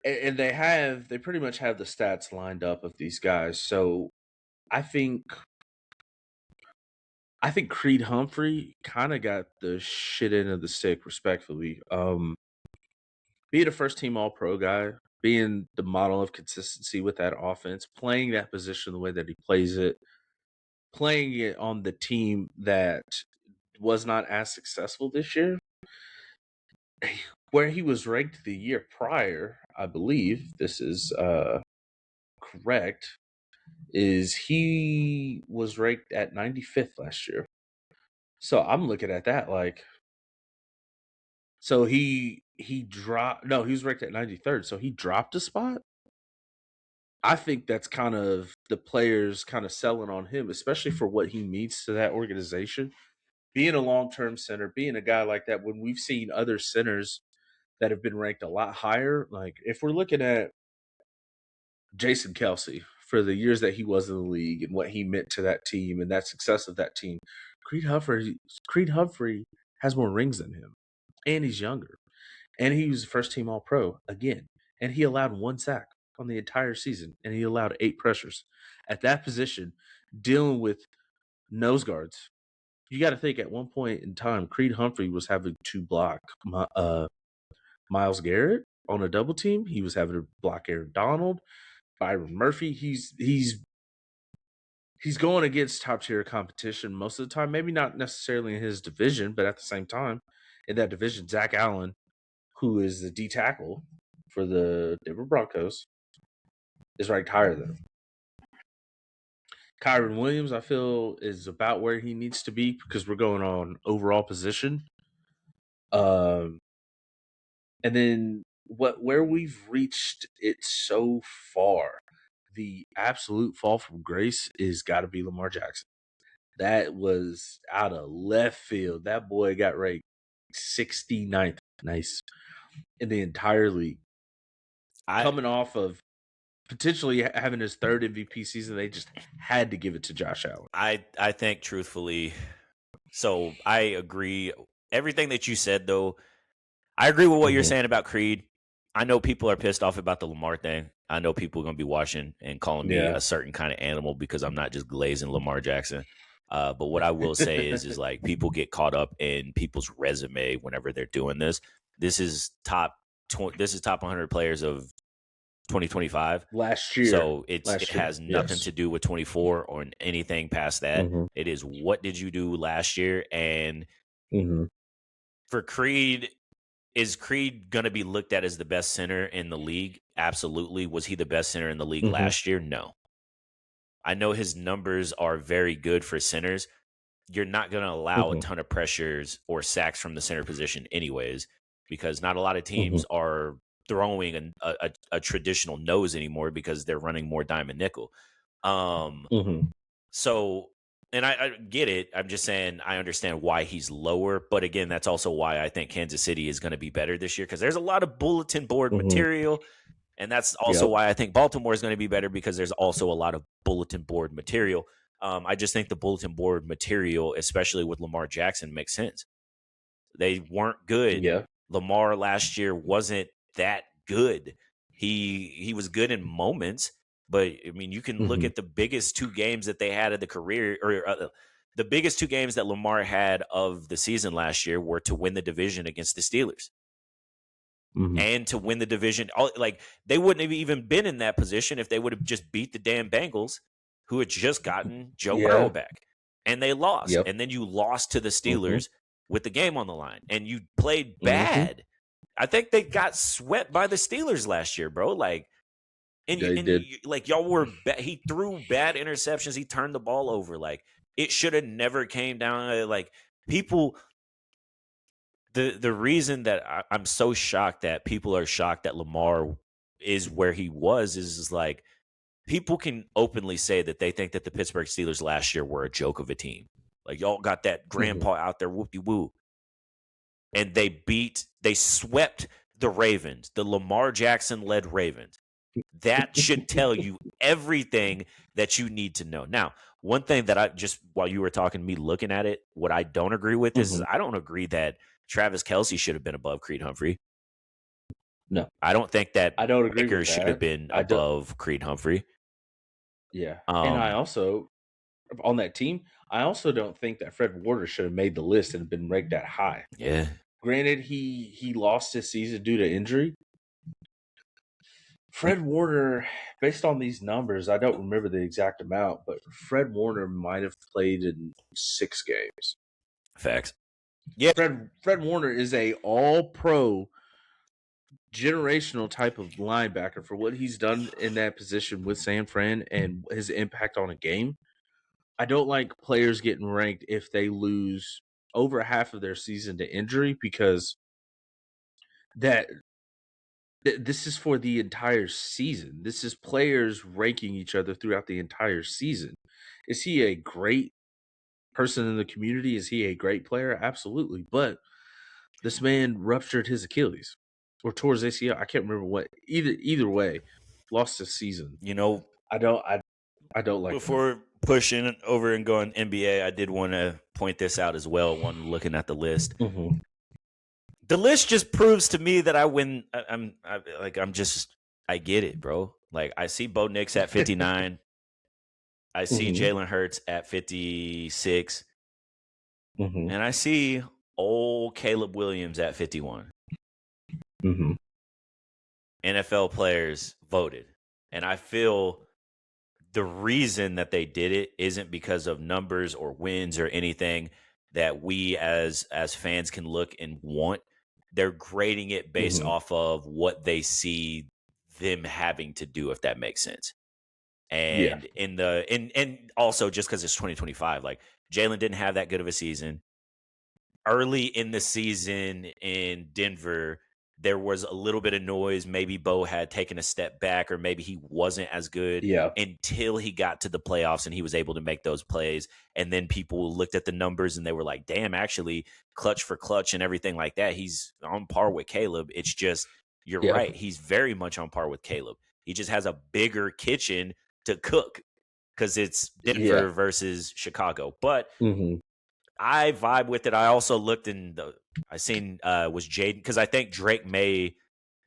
And they pretty much have the stats lined up of these guys. So I think I think Creed Humphrey kind of got the shit end of the stick, respectfully. Being a first team All Pro guy, being the model of consistency with that offense, playing that position the way that he plays it, playing it on the team that was not as successful this year, where he was ranked the year prior, I believe this is correct, is he was ranked at 95th last year. So I'm looking at that like, so he dropped. No, he was ranked at 93rd, so he dropped a spot. I think that's kind of the players kind of selling on him, especially for what he means to that organization. Being a long term center, being a guy like that, when we've seen other centers that have been ranked a lot higher, like if we're looking at Jason Kelsey for the years that he was in the league and what he meant to that team and that success of that team, Creed Humphrey has more rings than him, and he's younger, and he was first team All Pro again, and he allowed one sack on the entire season, and he allowed 8 pressures at that position, dealing with nose guards. You got to think at one point in time, Creed Humphrey was having to block Miles Garrett on a double team. He was having to block Aaron Donald, Byron Murphy. He's going against top tier competition most of the time. Maybe not necessarily in his division, but at the same time, in that division, Zach Allen, who is the D tackle for the Denver Broncos, is ranked higher than him. Kyron Williams, I feel, is about where he needs to be because we're going on overall position. Um, and then where we've reached it so far, the absolute fall from grace is got to be Lamar Jackson. That was out of left field. That boy got ranked 69th, nice, in the entire league. I Coming off of potentially having his third MVP season, they just had to give it to Josh Allen. I think truthfully, so I agree. Everything that you said, though, I agree with what you're Mm-hmm. saying about Creed. I know people are pissed off about the Lamar thing. I know people are going to be watching and calling me Yeah. a certain kind of animal because I'm not just glazing Lamar Jackson. But what I will say is like people get caught up in people's resume whenever they're doing this. This is this is top 100 players of 2025. Last year. So it Last year. has nothing Yes. to do with 24 or anything past that. Mm-hmm. It is what did you do last year? And Mm-hmm. for Creed, is Creed going to be looked at as the best center in the league? Absolutely. Was he the best center in the league Mm-hmm. last year? No. I know his numbers are very good for centers. You're not going to allow a Mm-hmm. ton of pressures or sacks from the center position, anyways, because not a lot of Mm-hmm. teams are throwing a traditional nose anymore because they're running more diamond nickel. Mm-hmm. So, and I get it. I'm just saying I understand why he's lower. But again, that's also why I think Kansas City is going to be better this year because there's a lot of bulletin board Mm-hmm. material. And that's also Yep. why I think Baltimore is going to be better because there's also a lot of bulletin board material. I just think the bulletin board material, especially with Lamar Jackson, makes sense. They weren't good. Yeah. Lamar last year wasn't that good. He was good in moments, but I mean, you can look Mm-hmm. at the biggest 2 games that they had of the career, or the biggest 2 games that Lamar had of the season last year were to win the division against the Steelers Mm-hmm. and to win the division. Like they wouldn't have even been in that position if they would have just beat the damn Bengals, who had just gotten Joe Burrow Yeah. back, and they lost. Yep. And then you lost to the Mm-hmm. Steelers with the game on the line, and you played Mm-hmm. bad. I think they got swept by the Steelers last year, bro. Like, They did. like y'all were. He threw bad interceptions. He turned the ball over. Like it should have never came down. Like people. The reason that I'm so shocked that people are shocked that Lamar is where he was is like people can openly say that they think that the Pittsburgh Steelers last year were a joke of a team. Like, y'all got that grandpa out there, whoop-de-woo. And they swept the Ravens, the Lamar Jackson-led Ravens. That should tell you everything that you need to know. Now, one thing that I just, while you were talking to me looking at it, what I don't agree with is I don't agree that Travis Kelce should have been above Creed Humphrey. No. I don't think that I don't agree Baker with should that. have been above Creed Humphrey. Yeah. And I also, on that team, I also don't think that Fred Warner should have made the list and been ranked that high. Yeah. Granted, he lost his season due to injury. Fred Warner, based on these numbers, I don't remember the exact amount, but Fred Warner might have played in 6 games. Facts. Yeah. Fred Warner is a all-pro generational type of linebacker for what he's done in that position with San Fran and his impact on a game. I don't like players getting ranked if they lose over half of their season to injury, because this is for the entire season. This is players ranking each other throughout the entire season. Is he a great person in the community? Is he a great player? Absolutely. But this man ruptured his Achilles or tore his ACL. I can't remember what. Either way, lost his season. You know, I don't like before pushing it over and going NBA, I did want to point this out as well when looking at the list. Mm-hmm. The list just proves to me that I get it, bro. Like, I see Bo Nix at 59. I see Jalen Hurts at 56. And I see old Caleb Williams at 51. NFL players voted. And I feel the reason that they did it isn't because of numbers or wins or anything that we as fans can look and want. They're grading it based off of what they see them having to do, if that makes sense. And and also just because it's 2025, like, Jalen didn't have that good of a season. Early in the season in Denver, there was a little bit of noise. Maybe Bo had taken a step back, or maybe he wasn't as good until he got to the playoffs and he was able to make those plays. And then people looked at the numbers and they were like, damn, actually, clutch for clutch and everything like that, he's on par with Caleb. It's just, you're right. He's very much on par with Caleb. He just has a bigger kitchen to cook because it's Denver versus Chicago. But I vibe with it. I also looked I seen was Jaden, because I think Drake May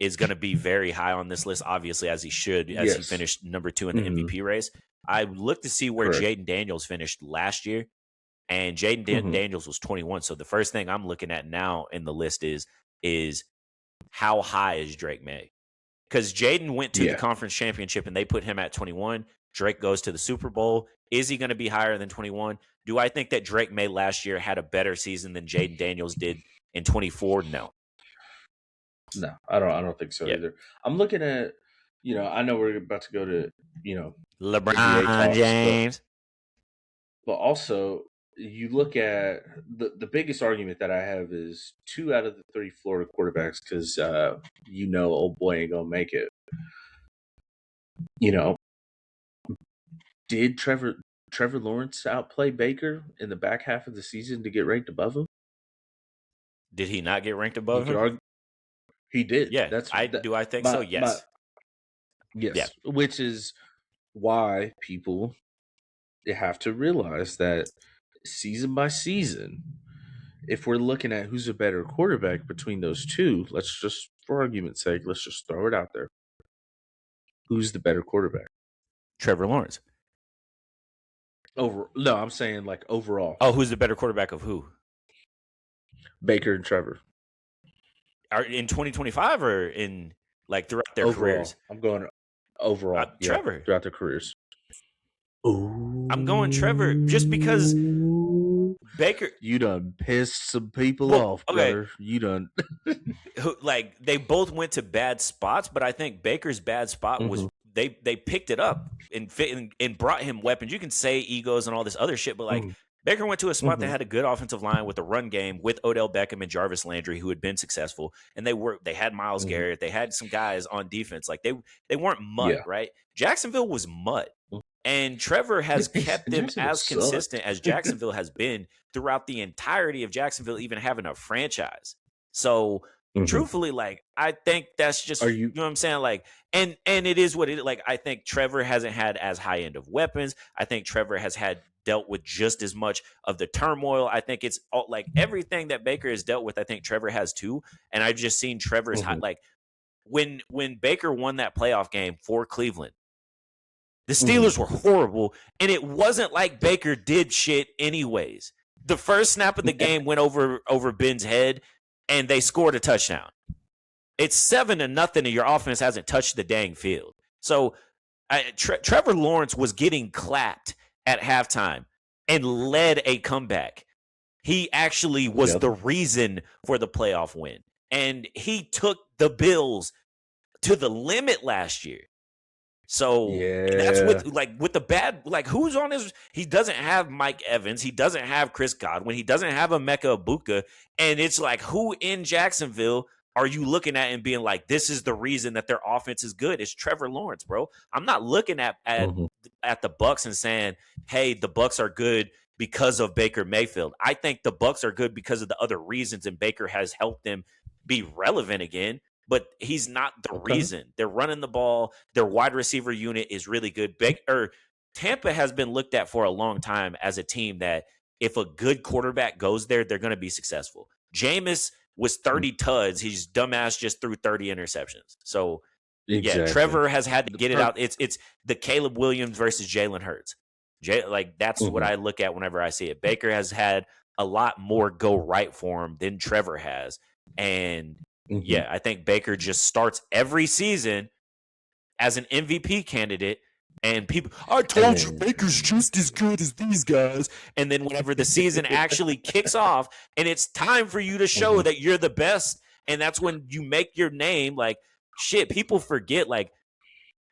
is going to be very high on this list, obviously, as he should, as he finished number 2 in the MVP race. I looked to see where Jaden Daniels finished last year, and Jaden Daniels was 21. So the first thing I'm looking at now in the list is how high is Drake May? Because Jaden went to the conference championship and they put him at 21. Drake goes to the Super Bowl. Is he going to be higher than 21? Do I think that Drake May last year had a better season than Jaden Daniels did in 24? No. No, I don't think so either. I'm looking at, I know we're about to go to, LeBron James. But also, you look at the biggest argument that I have is 2 out of the 3 Florida quarterbacks, because old boy ain't gonna make it. Did Trevor Lawrence outplay Baker in the back half of the season to get ranked above him? Did he not get ranked above him? He did. Yeah. Do I think so? Yes. Yes. Yeah. Which is why people have to realize that season by season, if we're looking at who's a better quarterback between those two, let's just, for argument's sake, let's just throw it out there. Who's the better quarterback? Trevor Lawrence. No, I'm saying like overall. Oh, who's the better quarterback of who? Baker and Trevor. Are in 2025 or in like throughout their careers? I'm going overall. Trevor. Throughout their careers. Ooh. I'm going Trevor just because Baker. You done pissed some people off, brother. Okay. You done. Like, they both went to bad spots, but I think Baker's bad spot was they picked it up and brought him weapons. You can say egos and all this other shit, but like Baker went to a spot that had a good offensive line with a run game with Odell Beckham and Jarvis Landry, who had been successful, and they had Myles Garrett, they had some guys on defense. Like they weren't mud, right? Jacksonville was mud. And Trevor has kept them as consistent as Jacksonville has been throughout the entirety of Jacksonville even having a franchise. So truthfully, like, I think that's just, you know what I'm saying? Like, and it is what it is. Like, I think Trevor hasn't had as high end of weapons. I think Trevor has dealt with just as much of the turmoil. I think it's all, like, everything that Baker has dealt with, I think Trevor has too. And I've just seen Trevor's like when Baker won that playoff game for Cleveland, the Steelers were horrible, and it wasn't like Baker did shit anyways. The first snap of the game went over Ben's head, and they scored a touchdown. It's 7-0, and your offense hasn't touched the dang field. So Trevor Lawrence was getting clapped at halftime and led a comeback. He actually was the reason for the playoff win, and he took the Bills to the limit last year. So that's with the bad, like, who's on his, he doesn't have Mike Evans. He doesn't have Chris Godwin. He doesn't have Emeka Ibuka. And it's like, who in Jacksonville are you looking at and being like, this is the reason that their offense is good? It's Trevor Lawrence, bro. I'm not looking at the Bucs and saying, hey, the Bucs are good because of Baker Mayfield. I think the Bucs are good because of the other reasons, and Baker has helped them be relevant again. But he's not the reason. They're running the ball. Their wide receiver unit is really good. Tampa has been looked at for a long time as a team that if a good quarterback goes there, they're going to be successful. Jameis was 30 tuds. He's dumbass just threw 30 interceptions. So, yeah, Trevor has had to get it out. It's the Caleb Williams versus Jalen Hurts. That's what I look at whenever I see it. Baker has had a lot more go right for him than Trevor has. And yeah, I think Baker just starts every season as an MVP candidate, and people, I told you Baker's just as good as these guys. And then whenever the season actually kicks off and it's time for you to show that you're the best, and that's when you make your name, like, shit, people forget, like,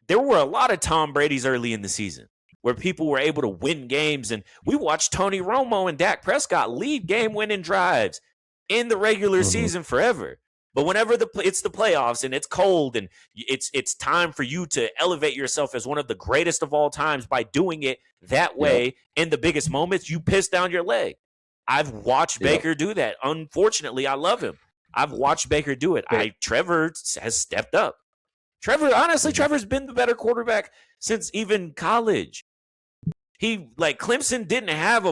there were a lot of Tom Brady's early in the season where people were able to win games, and we watched Tony Romo and Dak Prescott lead game-winning drives in the regular season forever. But whenever it's the playoffs and it's cold and it's time for you to elevate yourself as one of the greatest of all times by doing it that way in the biggest moments, you piss down your leg. I've watched Baker do that. Unfortunately, I love him. I've watched Baker do it. Trevor has stepped up. Trevor's been the better quarterback since even college. Clemson didn't have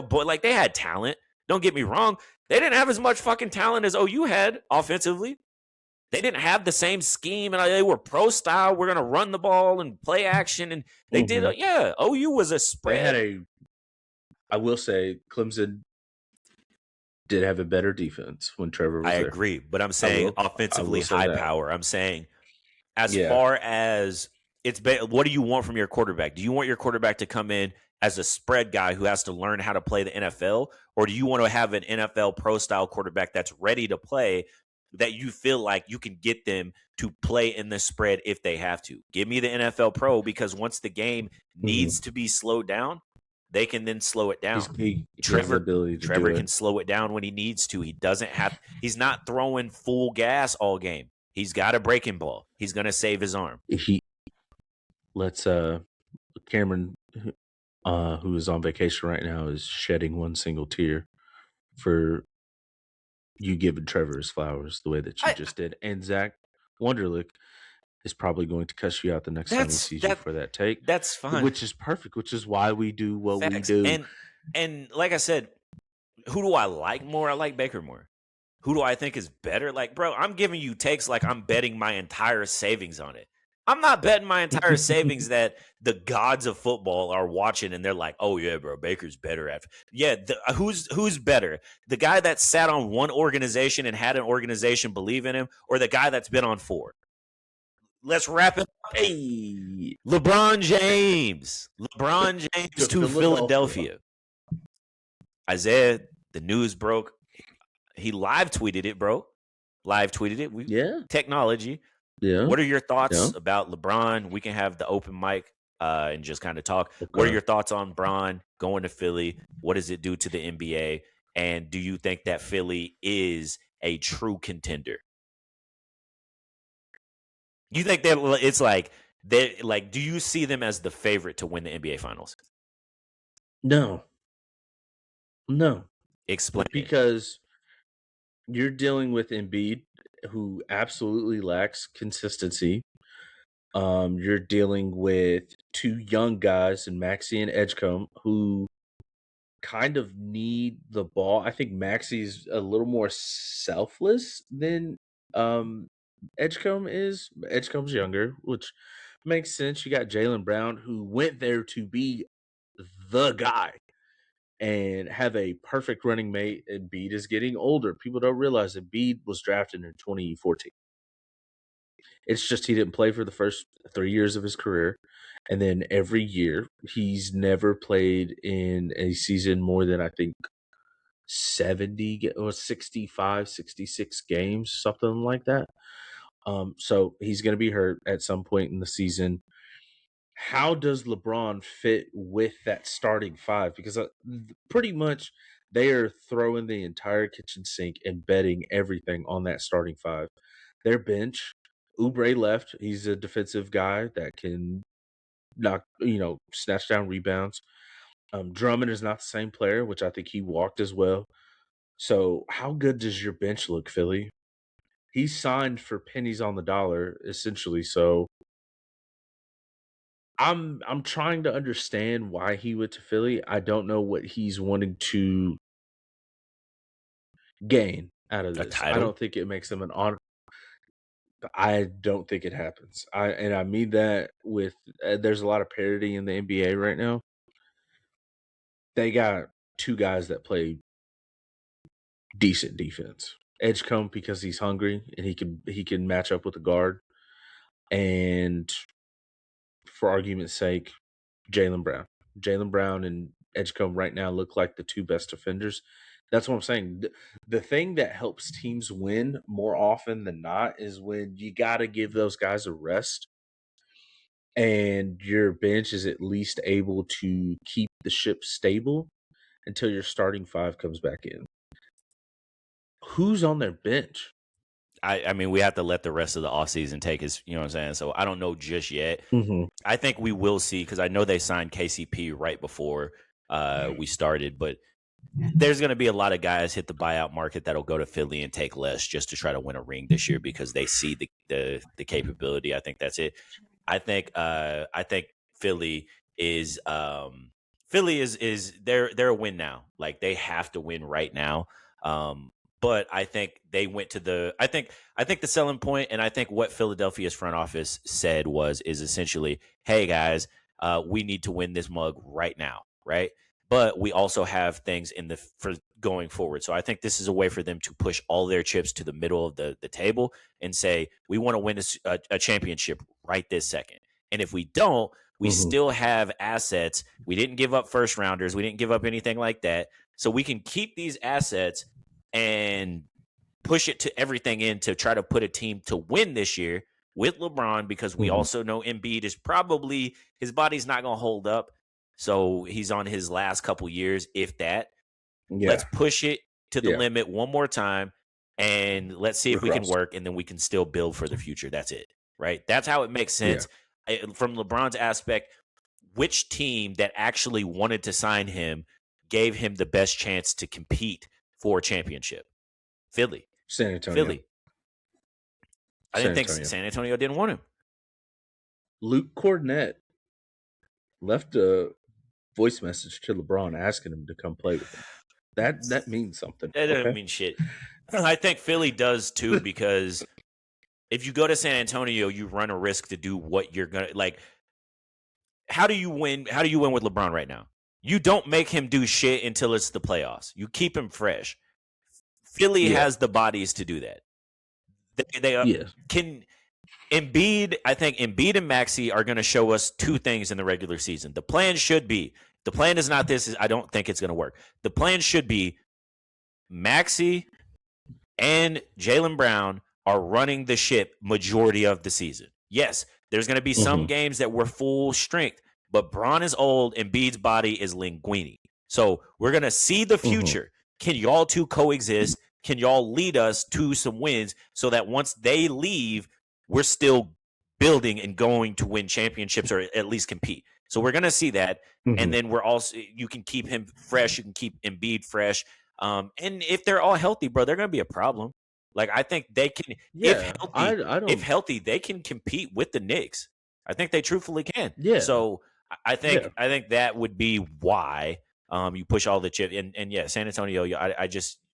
they had talent. Don't get me wrong. They didn't have as much fucking talent as OU had offensively. They didn't have the same scheme, and they were pro style. We're going to run the ball and play action, and they did. OU was a spread. I will say, Clemson did have a better defense when Trevor was there. I agree, but I'm saying offensively high power. I'm saying far as what do you want from your quarterback? Do you want your quarterback to come in as a spread guy who has to learn how to play the NFL, or do you want to have an NFL pro style quarterback that's ready to play, that you feel like you can get them to play in the spread if they have to? Give me the NFL pro, because once the game needs to be slowed down, they can then slow it down. Trevor can slow it down when he needs to. He's not throwing full gas all game. He's got a breaking ball. He's going to save his arm. Cameron, who is on vacation right now, is shedding one single tear for you giving Trevor his flowers the way that you just did. And Zach Wonderlick is probably going to cuss you out the next time he sees you for that take. That's fine. Which is perfect, which is why we do what we do. And like I said, who do I like more? I like Baker more. Who do I think is better? Like, bro, I'm giving you takes like I'm betting my entire savings on it. I'm not betting my entire savings that the gods of football are watching and they're like, oh, yeah, bro, Baker's better at. Yeah, who's better? The guy that sat on one organization and had an organization believe in him, or the guy that's been on 4? Let's wrap it up. Hey, LeBron James. LeBron James to Philadelphia. Isaiah, the news broke. He live tweeted it, bro. Live tweeted it. Technology. Yeah. What are your thoughts about LeBron? We can have the open mic. and just kind of talk. What are Okay. your thoughts on Bron going to Philly? What does it do to the NBA? And do you think that Philly is a true contender? You think that it's like they like? Do you see them as the favorite to win the NBA Finals? No, no, Explain it. because you're dealing with Embiid, who absolutely lacks consistency. You're dealing with two young guys in Maxi and Edgecombe who kind of need the ball. I think Maxi's a little more selfless than um Edgecombe is. Edgecombe's younger, which makes sense. You got Jalen Brown who went there to be the guy and have a perfect running mate. Embiid is getting older. People don't realize Embiid was drafted in 2014. It's just he didn't play for the first 3 years of his career. And then every year, he's never played in a season more than I think 70 or 65, 66 games, something like that. So he's going to be hurt at some point in the season. How does LeBron fit with that starting five? Because pretty much they are throwing the entire kitchen sink and betting everything on that starting five. Their bench, Oubre left. He's a defensive guy that can snatch down rebounds. Drummond is not the same player, which I think he walked as well. So how good does your bench look, Philly? He signed for pennies on the dollar, essentially. So I'm trying to understand why he went to Philly. I don't know what he's wanting to gain out of A this. I title? don't think it makes him an honor. I don't think it happens. I mean that with there's a lot of parity in the NBA right now. They got two guys that play decent defense. Edgecombe because he's hungry and he can match up with the guard. And for argument's sake, Jalen Brown. Jalen Brown and Edgecombe right now look like the two best defenders. That's what I'm saying. The thing that helps teams win more often than not is when you got to give those guys a rest and your bench is at least able to keep the ship stable until your starting five comes back in. Who's on their bench? I mean, we have to let the rest of the offseason take his, you know what I'm saying? So I don't know just yet. Mm-hmm. I think we will see because I know they signed KCP right before we started, but there's going to be a lot of guys hit the buyout market that'll go to Philly and take less just to try to win a ring this year because they see the capability. I think that's it. I think Philly is they're a win now. Like they have to win right now. But I think they went to I think the selling point, and I think what Philadelphia's front office said is essentially, hey guys, we need to win this mug right now, right? But we also have things for going forward. So I think this is a way for them to push all their chips to the middle of the table and say, we want to win a championship right this second. And if we don't, we still have assets. We didn't give up first rounders. We didn't give up anything like that. So we can keep these assets and push it to everything in to try to put a team to win this year with LeBron, because we also know Embiid is probably, his body's not going to hold up. So he's on his last couple years, if that. Yeah. Let's push it to the limit one more time, and let's see if we can work, and then we can still build for the future. That's it, right? That's how it makes sense. From LeBron's aspect, which team that actually wanted to sign him gave him the best chance to compete for a championship? Philly. San Antonio. Philly. I didn't think San Antonio didn't want him. Luke Cornett left a voice message to LeBron asking him to come play with him. That means something. That doesn't mean shit. I think Philly does too, because if you go to San Antonio, you run a risk to do what you're gonna like. How do you win? How do you win with LeBron right now? You don't make him do shit until it's the playoffs. You keep him fresh. Philly has the bodies to do that. They can. Embiid, I think Embiid and Maxey are going to show us two things in the regular season. The plan is not this. I don't think it's going to work. The plan should be Maxey and Jalen Brown are running the ship majority of the season. Yes, there's going to be some games that we're full strength, But Braun is old, and Embiid's body is linguini. So we're gonna see the future. Can y'all two coexist? Can y'all lead us to some wins so that once they leave, we're still building and going to win championships or at least compete? So we're gonna see that, and then we're also you can keep him fresh, you can keep Embiid fresh, and if they're all healthy, bro, they're gonna be a problem. Like I think they can, Yeah, I if don't. healthy, they can compete with the Knicks. I think they truthfully can. Yeah, So yeah. I think that would be why you push all the chip and yeah, San Antonio.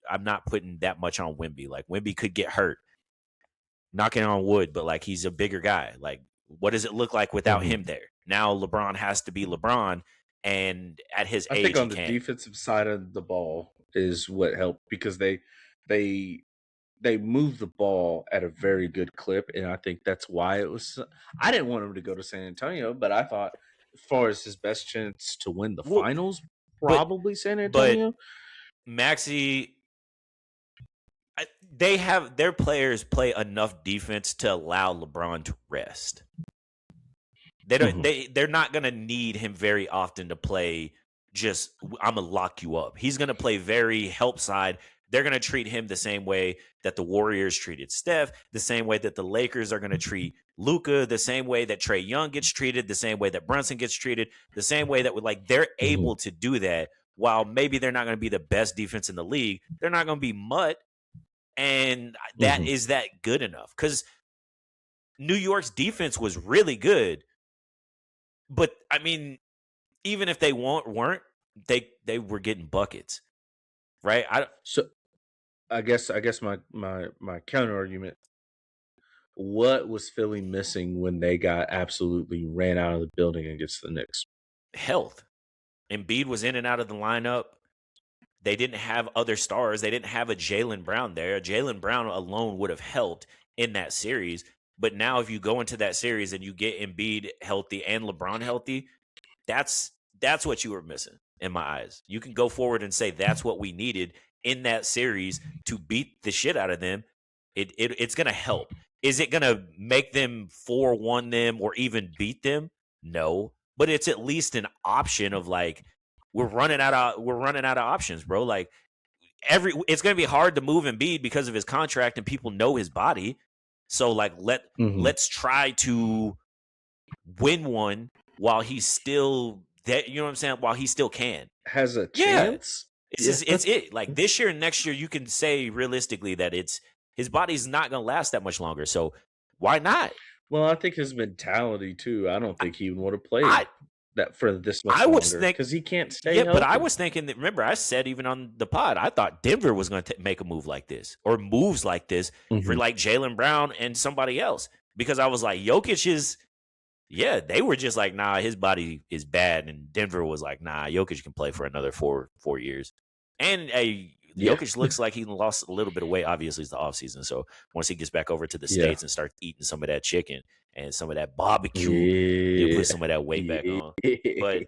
I'm not putting that much on Wemby. Like Wemby could get hurt, knocking on wood, but like he's a bigger guy. Like what does it look like without him there? Now LeBron has to be LeBron, and at his I think age, he on the can't. defensive side of the ball is what helped because they they moved the ball at a very good clip, and I think that's why it was. I didn't want him to go to San Antonio, but I thought, as far as his best chance to win the Well, finals, but probably San but Antonio. Maxi, they have their players play enough defense to allow LeBron to rest. They don't. They're not gonna need him very often to play. Just I'm gonna lock you up. He's gonna play very help side. They're gonna treat him the same way that the Warriors treated Steph, the same way that the Lakers are gonna treat Luka, the same way that Trae Young gets treated, the same way that Brunson gets treated, the same way that like they're able to do that. While maybe they're not gonna be the best defense in the league, they're not gonna be mutt, and that is that good enough? Because New York's defense was really good. But I mean, even if they weren't, they were getting buckets, right? So I guess my counter argument. What was Philly missing when they got absolutely ran out of the building against the Knicks? Health. Embiid was in and out of the lineup. They didn't have other stars. They didn't have a Jaylen Brown there. Jaylen Brown alone would have helped in that series. But now, if you go into that series and you get Embiid healthy and LeBron healthy, that's what you were missing in my eyes. You can go forward and say that's what we needed in that series to beat the shit out of them. It's going to help. Is it going to make them 4-1 them or even beat them? No, but it's at least an option of like we're running out of options, bro. Like it's going to be hard to move Embiid because of his contract and people know his body. So like let's try to win one while he's still that, you know what I'm saying? While he still can. Has a chance? It's it. Like this year and next year, you can say realistically that his body's not gonna last that much longer. So why not? Well, I think his mentality too. I don't think he would have played that for this much longer because he can't stay healthy. But I was thinking that, remember, I said even on the pod, I thought Denver was going to make a move like this or moves like this for like Jaylen Brown and somebody else, because I was like, Jokic is. Yeah, they were just like, nah, his body is bad, and Denver was like, nah, Jokic can play for another 4 years. And Jokic looks like he lost a little bit of weight. Obviously, it's the offseason, so once he gets back over to the States and starts eating some of that chicken and some of that barbecue, he'll put some of that weight back on. But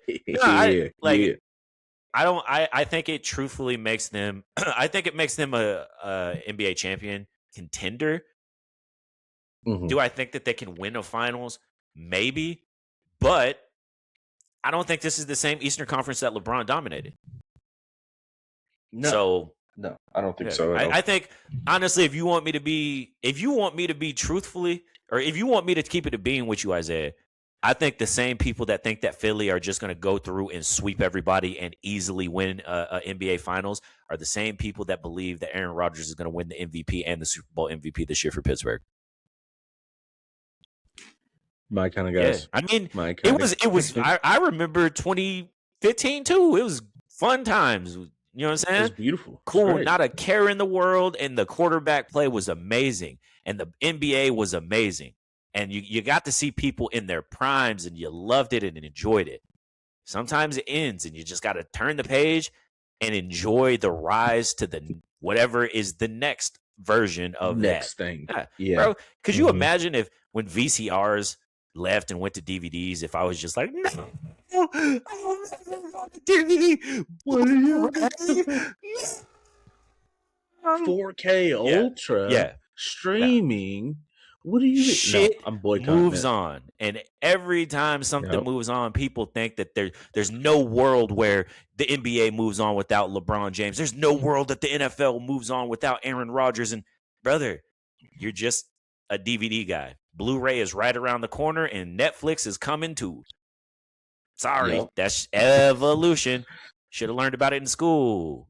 I think it truthfully makes them. I think it makes them a NBA champion contender. Do I think that they can win a finals? Maybe, but I don't think this is the same Eastern Conference that LeBron dominated. No, I don't think so. I think honestly, if you want me to be truthfully, or if you want me to keep it a being with you, Isaiah, I think the same people that think that Philly are just going to go through and sweep everybody and easily win a NBA Finals are the same people that believe that Aaron Rodgers is going to win the MVP and the Super Bowl MVP this year for Pittsburgh. My kind of guys. Yeah. I mean, it was. I remember 2015 too. It was fun times. You know what I'm saying? It was beautiful. Cool. Not a care in the world, and the quarterback play was amazing, and the NBA was amazing, and you got to see people in their primes, and you loved it and enjoyed it. Sometimes it ends, and you just got to turn the page and enjoy the rise to the whatever is the next version of next that thing. Yeah. Bro, could you imagine if when VCRs left and went to DVDs, if I was just like, no, I don't want DVD. What are you 4K Ultra streaming What do you mean? No, Shit I'm boycotting moves it. on, and every time something Yep. moves on, people think that there's no world where the NBA moves on without LeBron James. There's no world that the NFL moves on without Aaron Rodgers. And brother, you're just a DVD guy. Blu-ray is right around the corner, and Netflix is coming too. Sorry, Yep. that's evolution. Should have learned about it in school.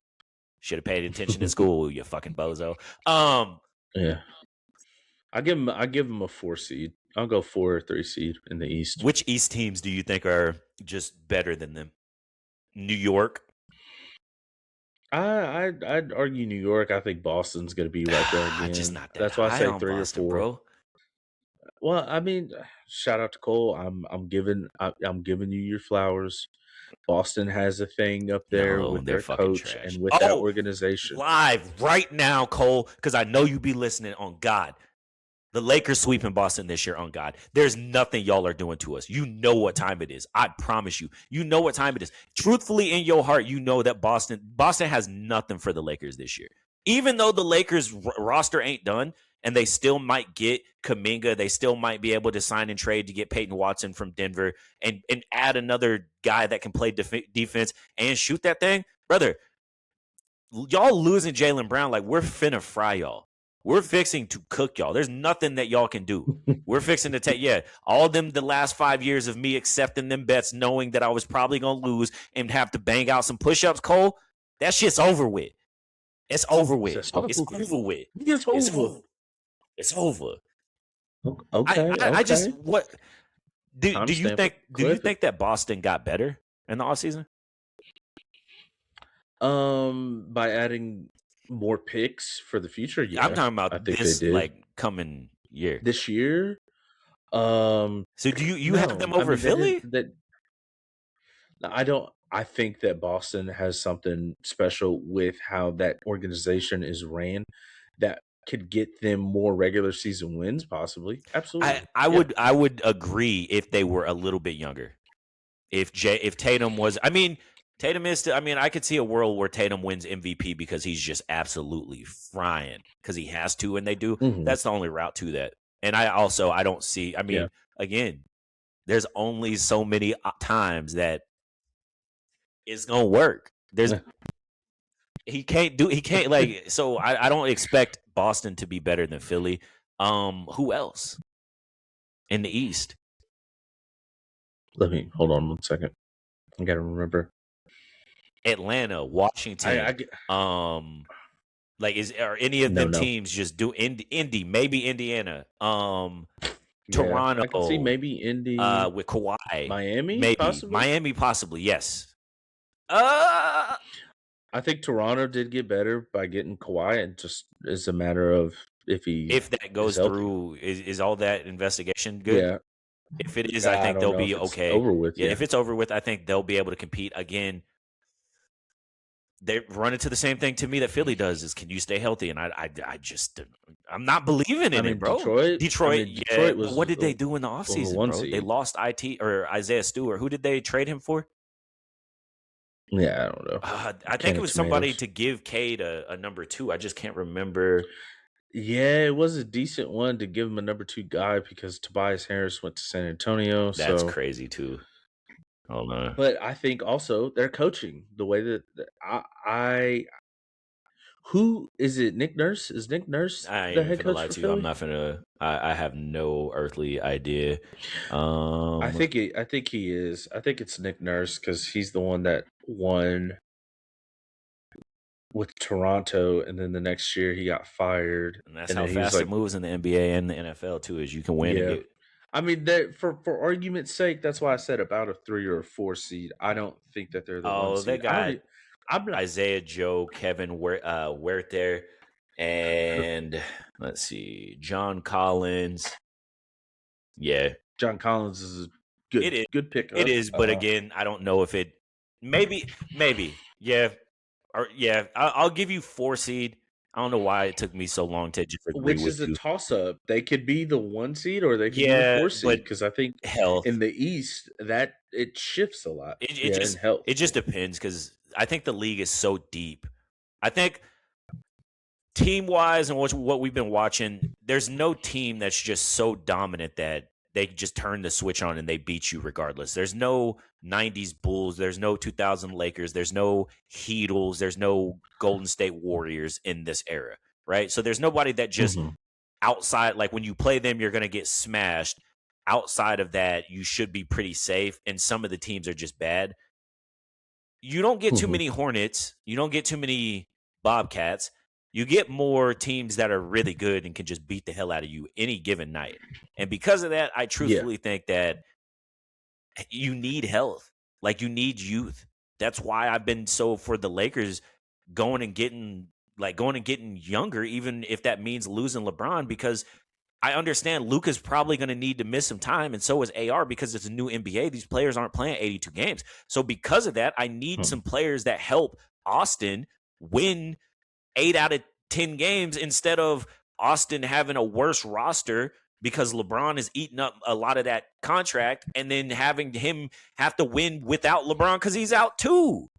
Should have paid attention in school, you fucking bozo. Yeah. I give him a 4 seed. I'll go 4 or 3 seed in the East. Which East teams do you think are just better than them? New York? I'd argue New York. I think Boston's going to be right there again. Just not that That's why I high say on 3 Boston, or 4. bro. Well, I mean, shout out to Cole. I'm giving you your flowers. Boston has a thing up there No, with they're their fucking coach trash. and with that organization. Live right now, Cole, because I know you be listening on God. The Lakers sweeping Boston this year on God. There's nothing y'all are doing to us. You know what time it is. I promise you. You know what time it is. Truthfully, in your heart, you know that Boston has nothing for the Lakers this year. Even though the Lakers roster ain't done and they still might get Kuminga, they still might be able to sign and trade to get Peyton Watson from Denver and add another guy that can play defense and shoot that thing. Brother, y'all losing Jaylen Brown, like we're finna fry y'all. We're fixing to cook y'all. There's nothing that y'all can do. We're fixing to take, all them the last 5 years of me accepting them bets, knowing that I was probably going to lose and have to bang out some push-ups, Cole, that shit's over with. It's over with. It's over with. It's over. Okay. I just, what, do you think that Boston got better in the offseason? By adding more picks for the future, yeah. I'm talking about this like coming year. This year? So do you have them over Philly? I don't. I think that Boston has something special with how that organization is ran that could get them more regular season wins, possibly. Absolutely. I would agree if they were a little bit younger. If Tatum was, Tatum is still, I could see a world where Tatum wins MVP because he's just absolutely frying because he has to and they do. Mm-hmm. That's the only route to that. And I don't see, again, there's only so many times that it's going to work. He can't so I don't expect Boston to be better than Philly. Who else in the East? Let me hold on 1 second. I got to remember. Atlanta, Washington. Are any of them teams just do Indy? Maybe Indiana. Toronto. I can see maybe Indy with Kawhi. Miami, maybe possibly? Miami, possibly. Yes. I think Toronto did get better by getting Kawhi, and just is a matter of if that goes through. Is all that investigation good? Yeah. If it is, I think they'll be okay. Over with, if it's over with, I think they'll be able to compete again. They run into the same thing to me that Philly does: is can you stay healthy? And I'm not believing in it, bro. Detroit was. What did they do in the offseason, bro? They lost Isaiah Stewart. Who did they trade him for? Yeah, I don't know. I think it was somebody to give Cade a number 2. I just can't remember. Yeah, it was a decent one to give him a number 2 guy because Tobias Harris went to San Antonio. That's crazy too. Oh no! But I think also their coaching, the way that who is it? Nick Nurse? Is Nick Nurse the head coach for Philly? I'm not gonna. I have no earthly idea. I think he is. I think it's Nick Nurse because he's the one that won with Toronto, and then the next year he got fired. And that's how fast it moves in the NBA and the NFL too. Is you can win. Yeah. For argument's sake, that's why I said about a 3 or a 4 seed. I don't think that they're the 1 seed. They got Isaiah Joe, Kevin Werther, and let's see, John Collins. Yeah, John Collins is a good pick. It is, but again, I don't know if it. Maybe, yeah, I'll give you 4 seed. I don't know why it took me so long to just agree Which is a toss-up. They could be the 1 seed or they could be the 4 seed because I think in the East that it shifts a lot. It just depends because I think the league is so deep. I think team wise and what we've been watching, there's no team that's just so dominant that they just turn the switch on and they beat you regardless. There's no 90s Bulls, there's no 2000 Lakers, there's no Heatles, there's no Golden State Warriors in this era, right? So there's nobody that just outside, like when you play them, you're going to get smashed. Outside of that, you should be pretty safe, and some of the teams are just bad. You don't get too many Hornets. You don't get too many Bobcats. You get more teams that are really good and can just beat the hell out of you any given night. And because of that, I truthfully think that you need health. Like, you need youth. That's why I've been so for the Lakers going and getting younger, even if that means losing LeBron, because I understand Luka's probably going to need to miss some time, and so is AR, because it's a new NBA. These players aren't playing 82 games. So because of that, I need some players that help Austin win 8 out of 10 games instead of Austin having a worse roster because LeBron is eating up a lot of that contract, and then having him have to win without LeBron because he's out too.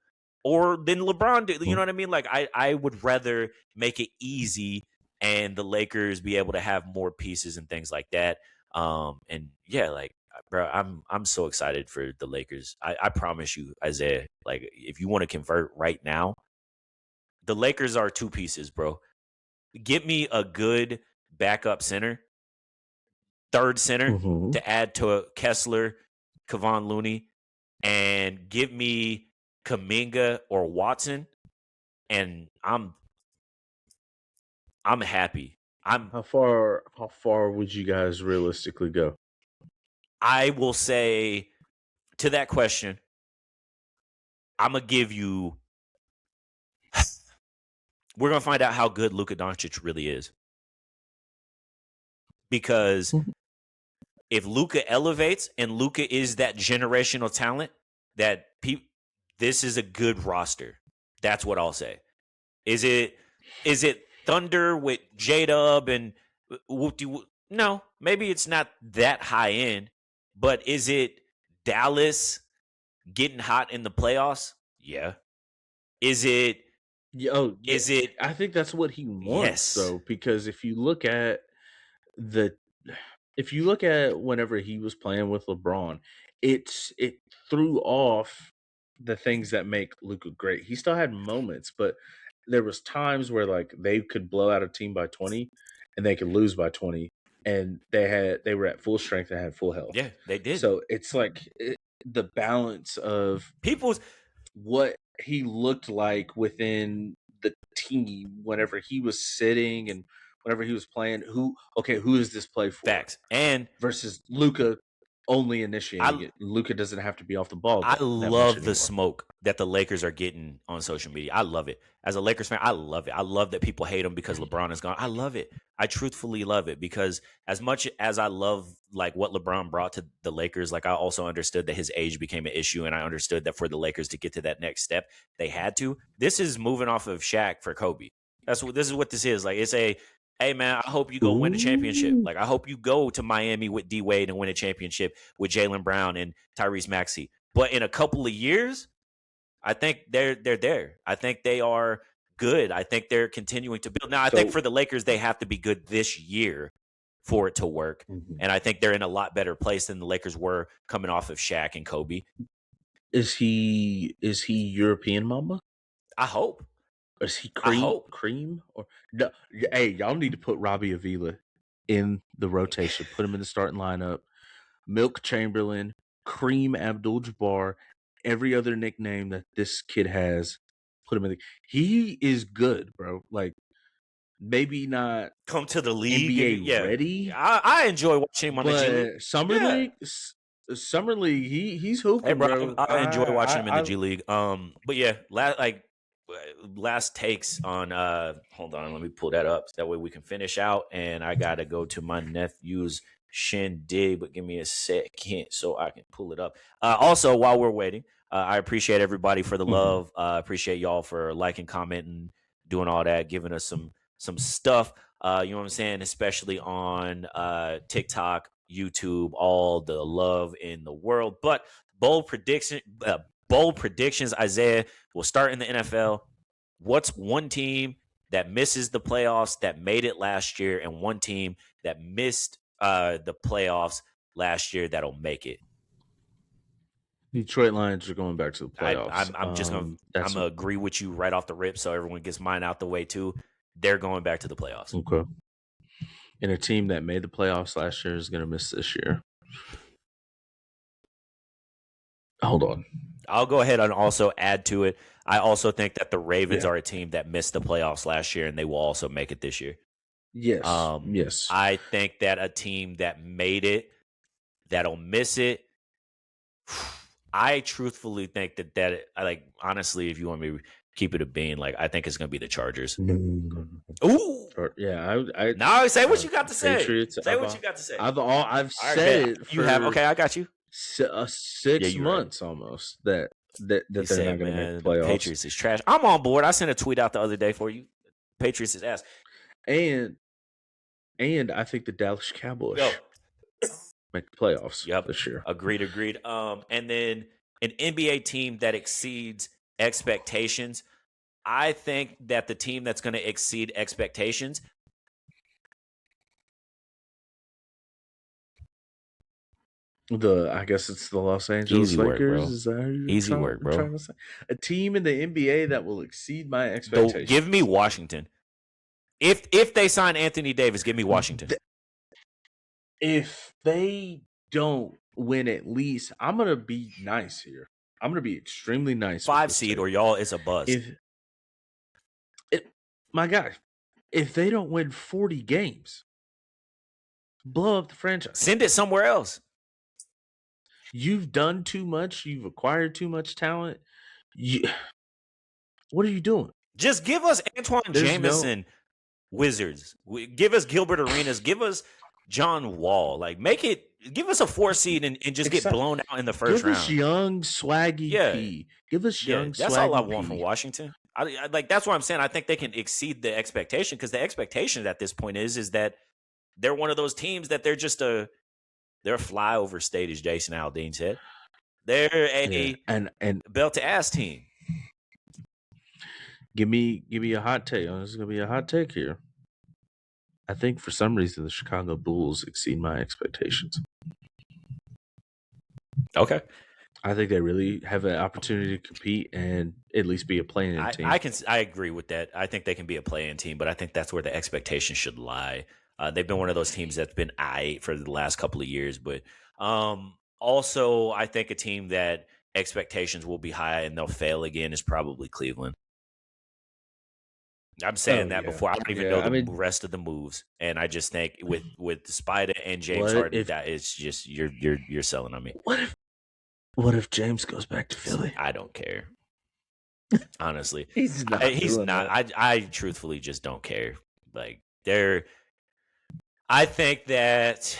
Or then LeBron, you know what I mean? Like, I would rather make it easy and the Lakers be able to have more pieces and things like that. And yeah, like, bro, I'm so excited for the Lakers. I promise you, Isaiah, like, if you want to convert right now, the Lakers are 2 pieces, bro. Get me a good backup center, third center to add to Kessler, Kevon Looney, and give me Kuminga or Watson, and I'm happy. How far would you guys realistically go? I will say to that question, I'm gonna give you. We're gonna find out how good Luka Doncic really is, because if Luka elevates and Luka is that generational talent, that this is a good roster. That's what I'll say. Is it Thunder with J-Dub and no, maybe it's not that high end, but is it Dallas getting hot in the playoffs? Yeah. Is it? Is it? I think that's what he wants, though, because if you look at whenever he was playing with LeBron, it threw off the things that make Luka great. He still had moments, but there was times where like they could blow out a team by 20 and they could lose by 20, and they were at full strength and had full health. Yeah, they did. So it's like the balance of what he looked like within the team whenever he was sitting and whenever he was playing. Who is this play for? Facts. And versus Luka only initiating it. Luka doesn't have to be off the ball. I love the smoke that the Lakers are getting on social media. I love it. As a Lakers fan, I love it. I love that people hate him because LeBron is gone. I love it. I truthfully love it, because as much as I love like what LeBron brought to the Lakers, like I also understood that his age became an issue, and I understood that for the Lakers to get to that next step, they had to. This is moving off of Shaq for Kobe. This is what this is. Like, it's a, hey man, I hope you go win a championship. Like, I hope you go to Miami with D Wade and win a championship with Jaylen Brown and Tyrese Maxey. But in a couple of years, I think they're there. I think they are good. I think they're continuing to build. Now, I think for the Lakers, they have to be good this year for it to work. And I think they're in a lot better place than the Lakers were coming off of Shaq and Kobe. Is he European Mamba? I hope. Is he cream? Or no? Hey, y'all need to put Robbie Avila in the rotation. Put him in the starting lineup. Milk Chamberlain, Kareem Abdul-Jabbar, every other nickname that this kid has. Put him in. He is good, bro. Like, maybe not come to the league NBA ready. I enjoy watching him on the G League. Summer League, he's hooping, hey, bro. bro. I enjoy watching him in the G League. But yeah, last takes on hold on, let me pull that up. That way we can finish out, and I gotta go to my nephew's shindig, but give me a second so I can pull it up. Also, while we're waiting, I appreciate everybody for the love. Appreciate y'all for liking, commenting, doing all that, giving us some stuff. You know what I'm saying? Especially on TikTok, YouTube, all the love in the world. But bold predictions, Isaiah. We'll start in the NFL. What's one team that misses the playoffs that made it last year, and one team that missed the playoffs last year that'll make it. Detroit Lions are going back to the playoffs. I'm just gonna agree with you right off the rip, so everyone gets mine out the way too. They're going back to the playoffs. Okay. And a team that made the playoffs last year is going to miss this year. Hold on. I'll go ahead and also add to it. I also think that the Ravens are a team that missed the playoffs last year, and they will also make it this year. Yes. Yes. I think that a team that made it, that'll miss it. I truthfully think that honestly, if you want me to keep it a bean, like I think it's going to be the Chargers. Ooh. Yeah. I now say what you got to say. Patriots, say what you got to say. I've said it for you have. Okay, I got you. 6 months almost that they're not going to make the playoffs. Patriots is trash. I'm on board. I sent a tweet out the other day for you. Patriots is ass. And I think the Dallas Cowboys make the playoffs this year. Agreed. And then an NBA team that exceeds expectations. I think that the team that's going to exceed expectations. I guess it's the Los Angeles Lakers. Is that easy work, bro? Trying to say? A team in the NBA that will exceed my expectations. Give me Washington. If they sign Anthony Davis, give me Washington. If they don't win at least, I'm gonna be nice here. I'm gonna be extremely nice. 5 seed or y'all is a bust. My guy, if they don't win 40 games, blow up the franchise. Send it somewhere else. You've done too much. You've acquired too much talent. What are you doing? Just give us Antoine Jameson Wizards. Give us Gilbert Arenas. Give us John Wall. Like, give us a 4 seed and just get blown out in the first round. Give us young Swaggy P. Give us young Swaggy P. That's all I want from Washington. I that's what I'm saying. I think they can exceed the expectation because the expectation at this point is that they're one of those teams that they're just they're a flyover state, as Jason Aldean said. They're a belt to ass team. Give me a hot take. This is gonna be a hot take here. I think for some reason the Chicago Bulls exceed my expectations. Okay. I think they really have an opportunity to compete and at least be a play-in team. I agree with that. I think they can be a play-in team, but I think that's where the expectation should lie. They've been one of those teams that's been aight for the last couple of years, but also I think a team that expectations will be high and they'll fail again is probably Cleveland. I'm saying that before I don't even know the rest of the moves, and I just think with Spider and James Harden, that it's just you're selling on me. What if James goes back to Philly? I don't care. Honestly, he's not. I truthfully just don't care. Like I think that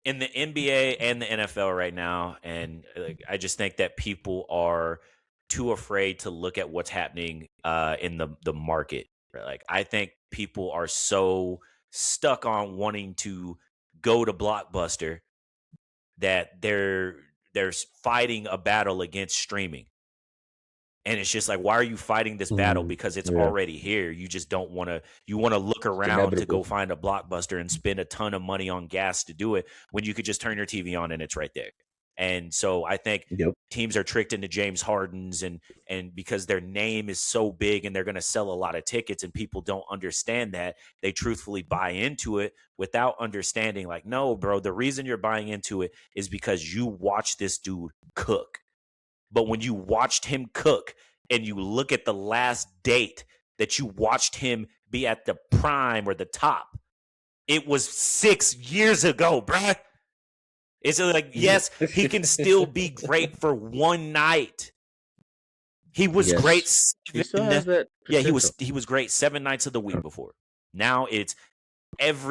in the NBA and the NFL right now, and I just think that people are too afraid to look at what's happening in the market. Right? Like I think people are so stuck on wanting to go to Blockbuster that they're fighting a battle against streaming. And it's just like, why are you fighting this battle? Because it's already here. You just don't want to. You want to look around to go find a Blockbuster and spend a ton of money on gas to do it when you could just turn your TV on and it's right there. And so I think teams are tricked into James Harden's and because their name is so big and they're going to sell a lot of tickets and people don't understand that, they truthfully buy into it without understanding like, no, bro, the reason you're buying into it is because you watch this dude cook. But when you watched him cook and you look at the last date that you watched him be at the prime or the top, it was 6 years ago, bruh. It's like, yes, he can still be great for one night. He was great. He still has that potential. He was great 7 nights of the week before. Now it's if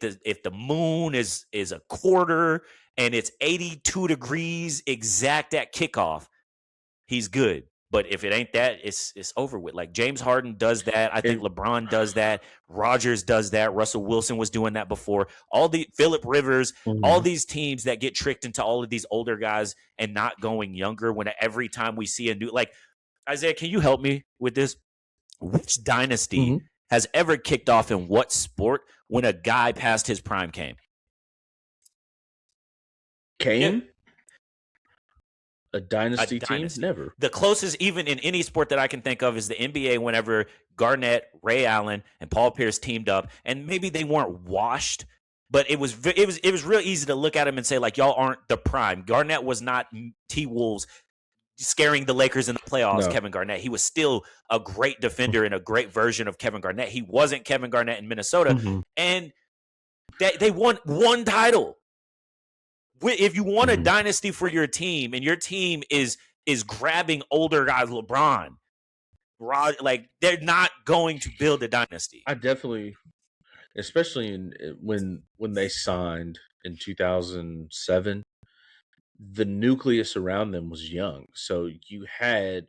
the moon is a quarter and it's 82 degrees exact at kickoff, he's good. But if it ain't that, it's over with. Like James Harden does that. I think LeBron does that. Rodgers does that. Russell Wilson was doing that before. Phillip Rivers, all these teams that get tricked into all of these older guys and not going younger when every time we see a new, like Isaiah, can you help me with this? Which dynasty has ever kicked off in what sport when a guy past his prime came? Came? Yeah. A dynasty team? Dynasty. Never. The closest, even in any sport that I can think of, is the NBA. Whenever Garnett, Ray Allen, and Paul Pierce teamed up, and maybe they weren't washed, but it was real easy to look at them and say, like, y'all aren't the prime. Garnett was not T Wolves scaring the Lakers in the playoffs. No. Kevin Garnett, he was still a great defender and a great version of Kevin Garnett. He wasn't Kevin Garnett in Minnesota, and they won one title. If you want a dynasty for your team, and your team is grabbing older guys, LeBron, like, they're not going to build a dynasty. I definitely, especially when they signed in 2007, the nucleus around them was young. So you had,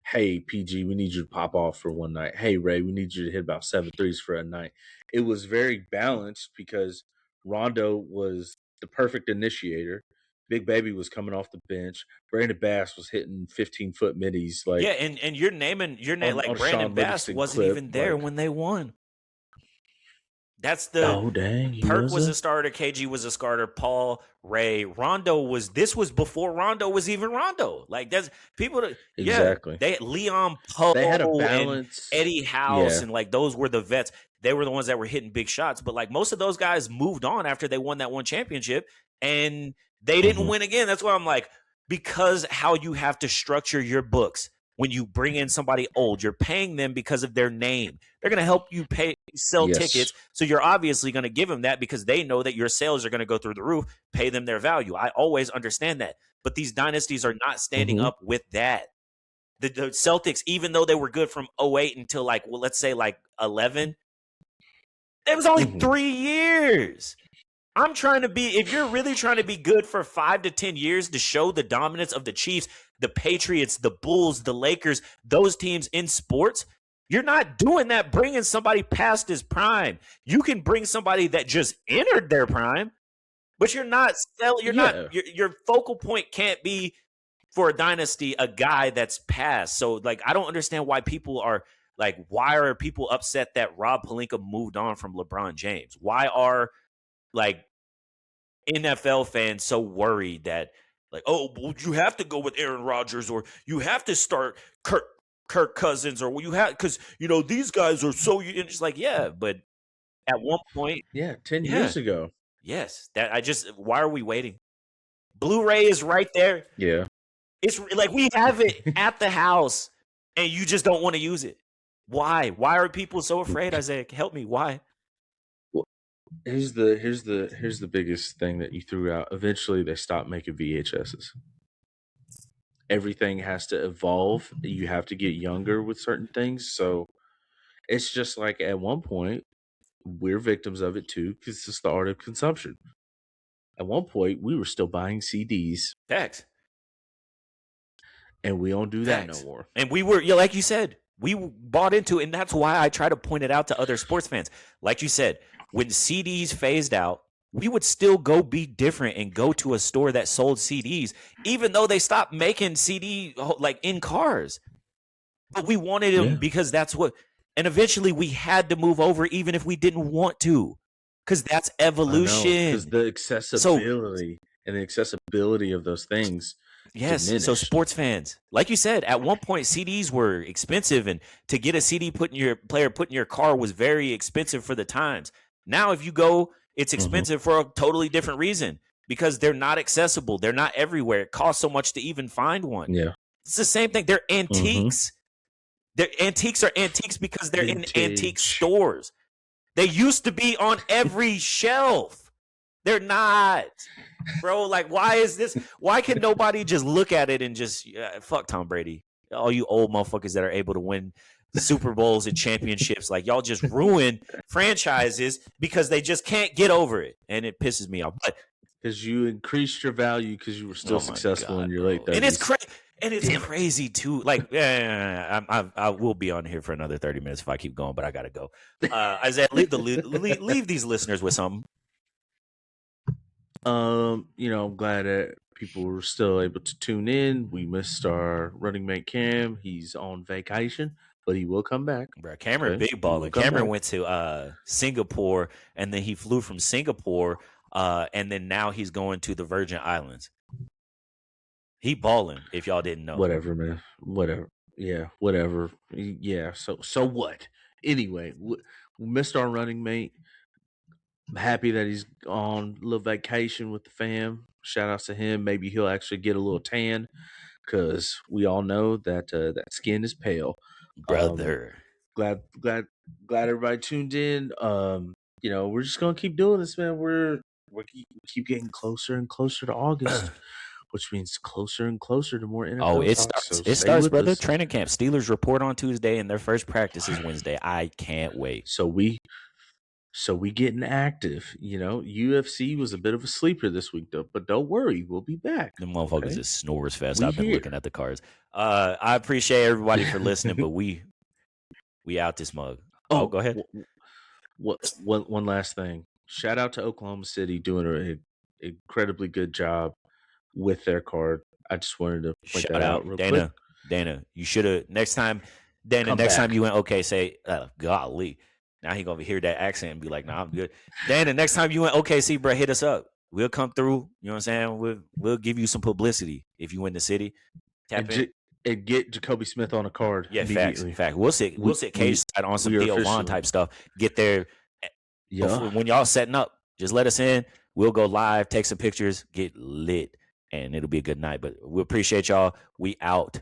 hey, PG, we need you to pop off for one night. Hey, Ray, we need you to hit about 7 threes for a night. It was very balanced because Rondo was the perfect initiator. Big Baby was coming off the bench. Brandon Bass was hitting 15-foot middies. Like, yeah, and you're naming like Brandon Sean Bass Livingston wasn't clip, even there like, when they won. That's the oh dang, Perk was a starter, KG was a starter, Paul, Ray, Rondo was before Rondo was even Rondo. Like, that's people that, exactly. They Leon Poe, They had a balance. and Eddie House, and like those were the vets. They were the ones that were hitting big shots, but like most of those guys moved on after they won that one championship, and they didn't win again. That's why I'm like, because how you have to structure your books. When you bring in somebody old, you're paying them because of their name. They're going to help you sell tickets. So you're obviously going to give them that because they know that your sales are going to go through the roof, pay them their value. I always understand that. But these dynasties are not standing up with that. The Celtics, even though they were good from 08 until like, well, let's say like 11, it was only 3 years. I'm trying to be, if you're really trying to be good for 5 to 10 years to show the dominance of the Chiefs, the Patriots, the Bulls, the Lakers, those teams in sports, you're not doing that bringing somebody past his prime. You can bring somebody that just entered their prime, but you're not selling, not, your focal point can't be for a dynasty, a guy that's past. So like, I don't understand why people are like, why are people upset that Rob Pelinka moved on from LeBron James? Why are like NFL fans so worried that like, oh, well, you have to go with Aaron Rodgers or you have to start Kirk Cousins or you have because these guys are so. And it's like, yeah, but at one point, 10 years ago, yes, why are we waiting? Blu-ray is right there. Yeah, it's like we have it at the house, and you just don't want to use it. Why? Why are people so afraid? Isaiah, help me. Why? Here's the biggest thing that you threw out. Eventually, they stopped making VHSs. Everything has to evolve. You have to get younger with certain things. So it's just like at one point, we're victims of it too because it's the art of consumption. At one point, we were still buying CDs. Facts. And we don't do that no more. And we were, like you said, we bought into it. And that's why I try to point it out to other sports fans. Like you said, when CDs phased out, we would still go be different and go to a store that sold CDs, even though they stopped making CD like in cars. But we wanted them because that's what, and eventually we had to move over even if we didn't want to, because that's evolution. Because the accessibility and the accessibility of those things. Yes. diminished. So sports fans, like you said, at one point CDs were expensive, and to get a CD put in your car was very expensive for the times. Now, if you go, it's expensive for a totally different reason because they're not accessible. They're not everywhere. It costs so much to even find one. Yeah. It's the same thing. They're antiques. Their antiques are antiques because they're in antique stores. They used to be on every shelf. They're not. Bro, like, why is this? Why can nobody just look at it and just fuck Tom Brady? All you old motherfuckers that are able to win Super Bowls and championships, like, y'all just ruin franchises because they just can't get over it, and it pisses me off. But because you increased your value because you were still successful in your late 30s. And it's crazy. And it's crazy too. Like, I will be on here for another 30 minutes if I keep going, but I gotta go. Isaiah, leave these listeners with something. I'm glad that people were still able to tune in. We missed our running mate Cam. He's on vacation, but he will come back. Bro, Cameron Okay, big he will balling. come Cameron back. went to Singapore, and then he flew from Singapore, and then now he's going to the Virgin Islands. He balling. If y'all didn't know, Whatever, man. Whatever. Yeah, whatever. Yeah. So what? Anyway, we missed our running mate. I'm happy that he's on a little vacation with the fam. Shout outs to him. Maybe he'll actually get a little tan because we all know that that skin is pale. Um, brother. glad everybody tuned in. We're just gonna keep doing this, man. We keep getting closer and closer to August, which means closer and closer to more Oh, NFL it talk. starts. So It stay starts, with brother. us. Training camp. Steelers report on Tuesday, and their first practice is Wednesday. I can't wait. So we getting active. UFC was a bit of a sleeper this week, though. But don't worry, we'll be back. The motherfuckers Okay, is snores fest. we I've been looking here. at the cards. I appreciate everybody for listening, but we out this mug. Oh, Oh, go ahead. one last thing. Shout out to Oklahoma City doing an incredibly good job with their card. I just wanted to point Shout that out out, real quick. Dana, you should have next time. Dana, Come next back. time you went, okay, say, golly. Now he gonna hear that accent and be like, "Nah, I'm good." Dana, next time you went, OKC, bro, hit us up. We'll come through. You know what I'm saying? We'll give you some publicity if you win the city. Tap in. And get Jacoby Smith on a card immediately. Fact. We'll sit cage side on some Theo Vaughn type stuff. Get there before, when y'all setting up. Just let us in. We'll go live, take some pictures, get lit, and it'll be a good night. But we appreciate y'all. We out.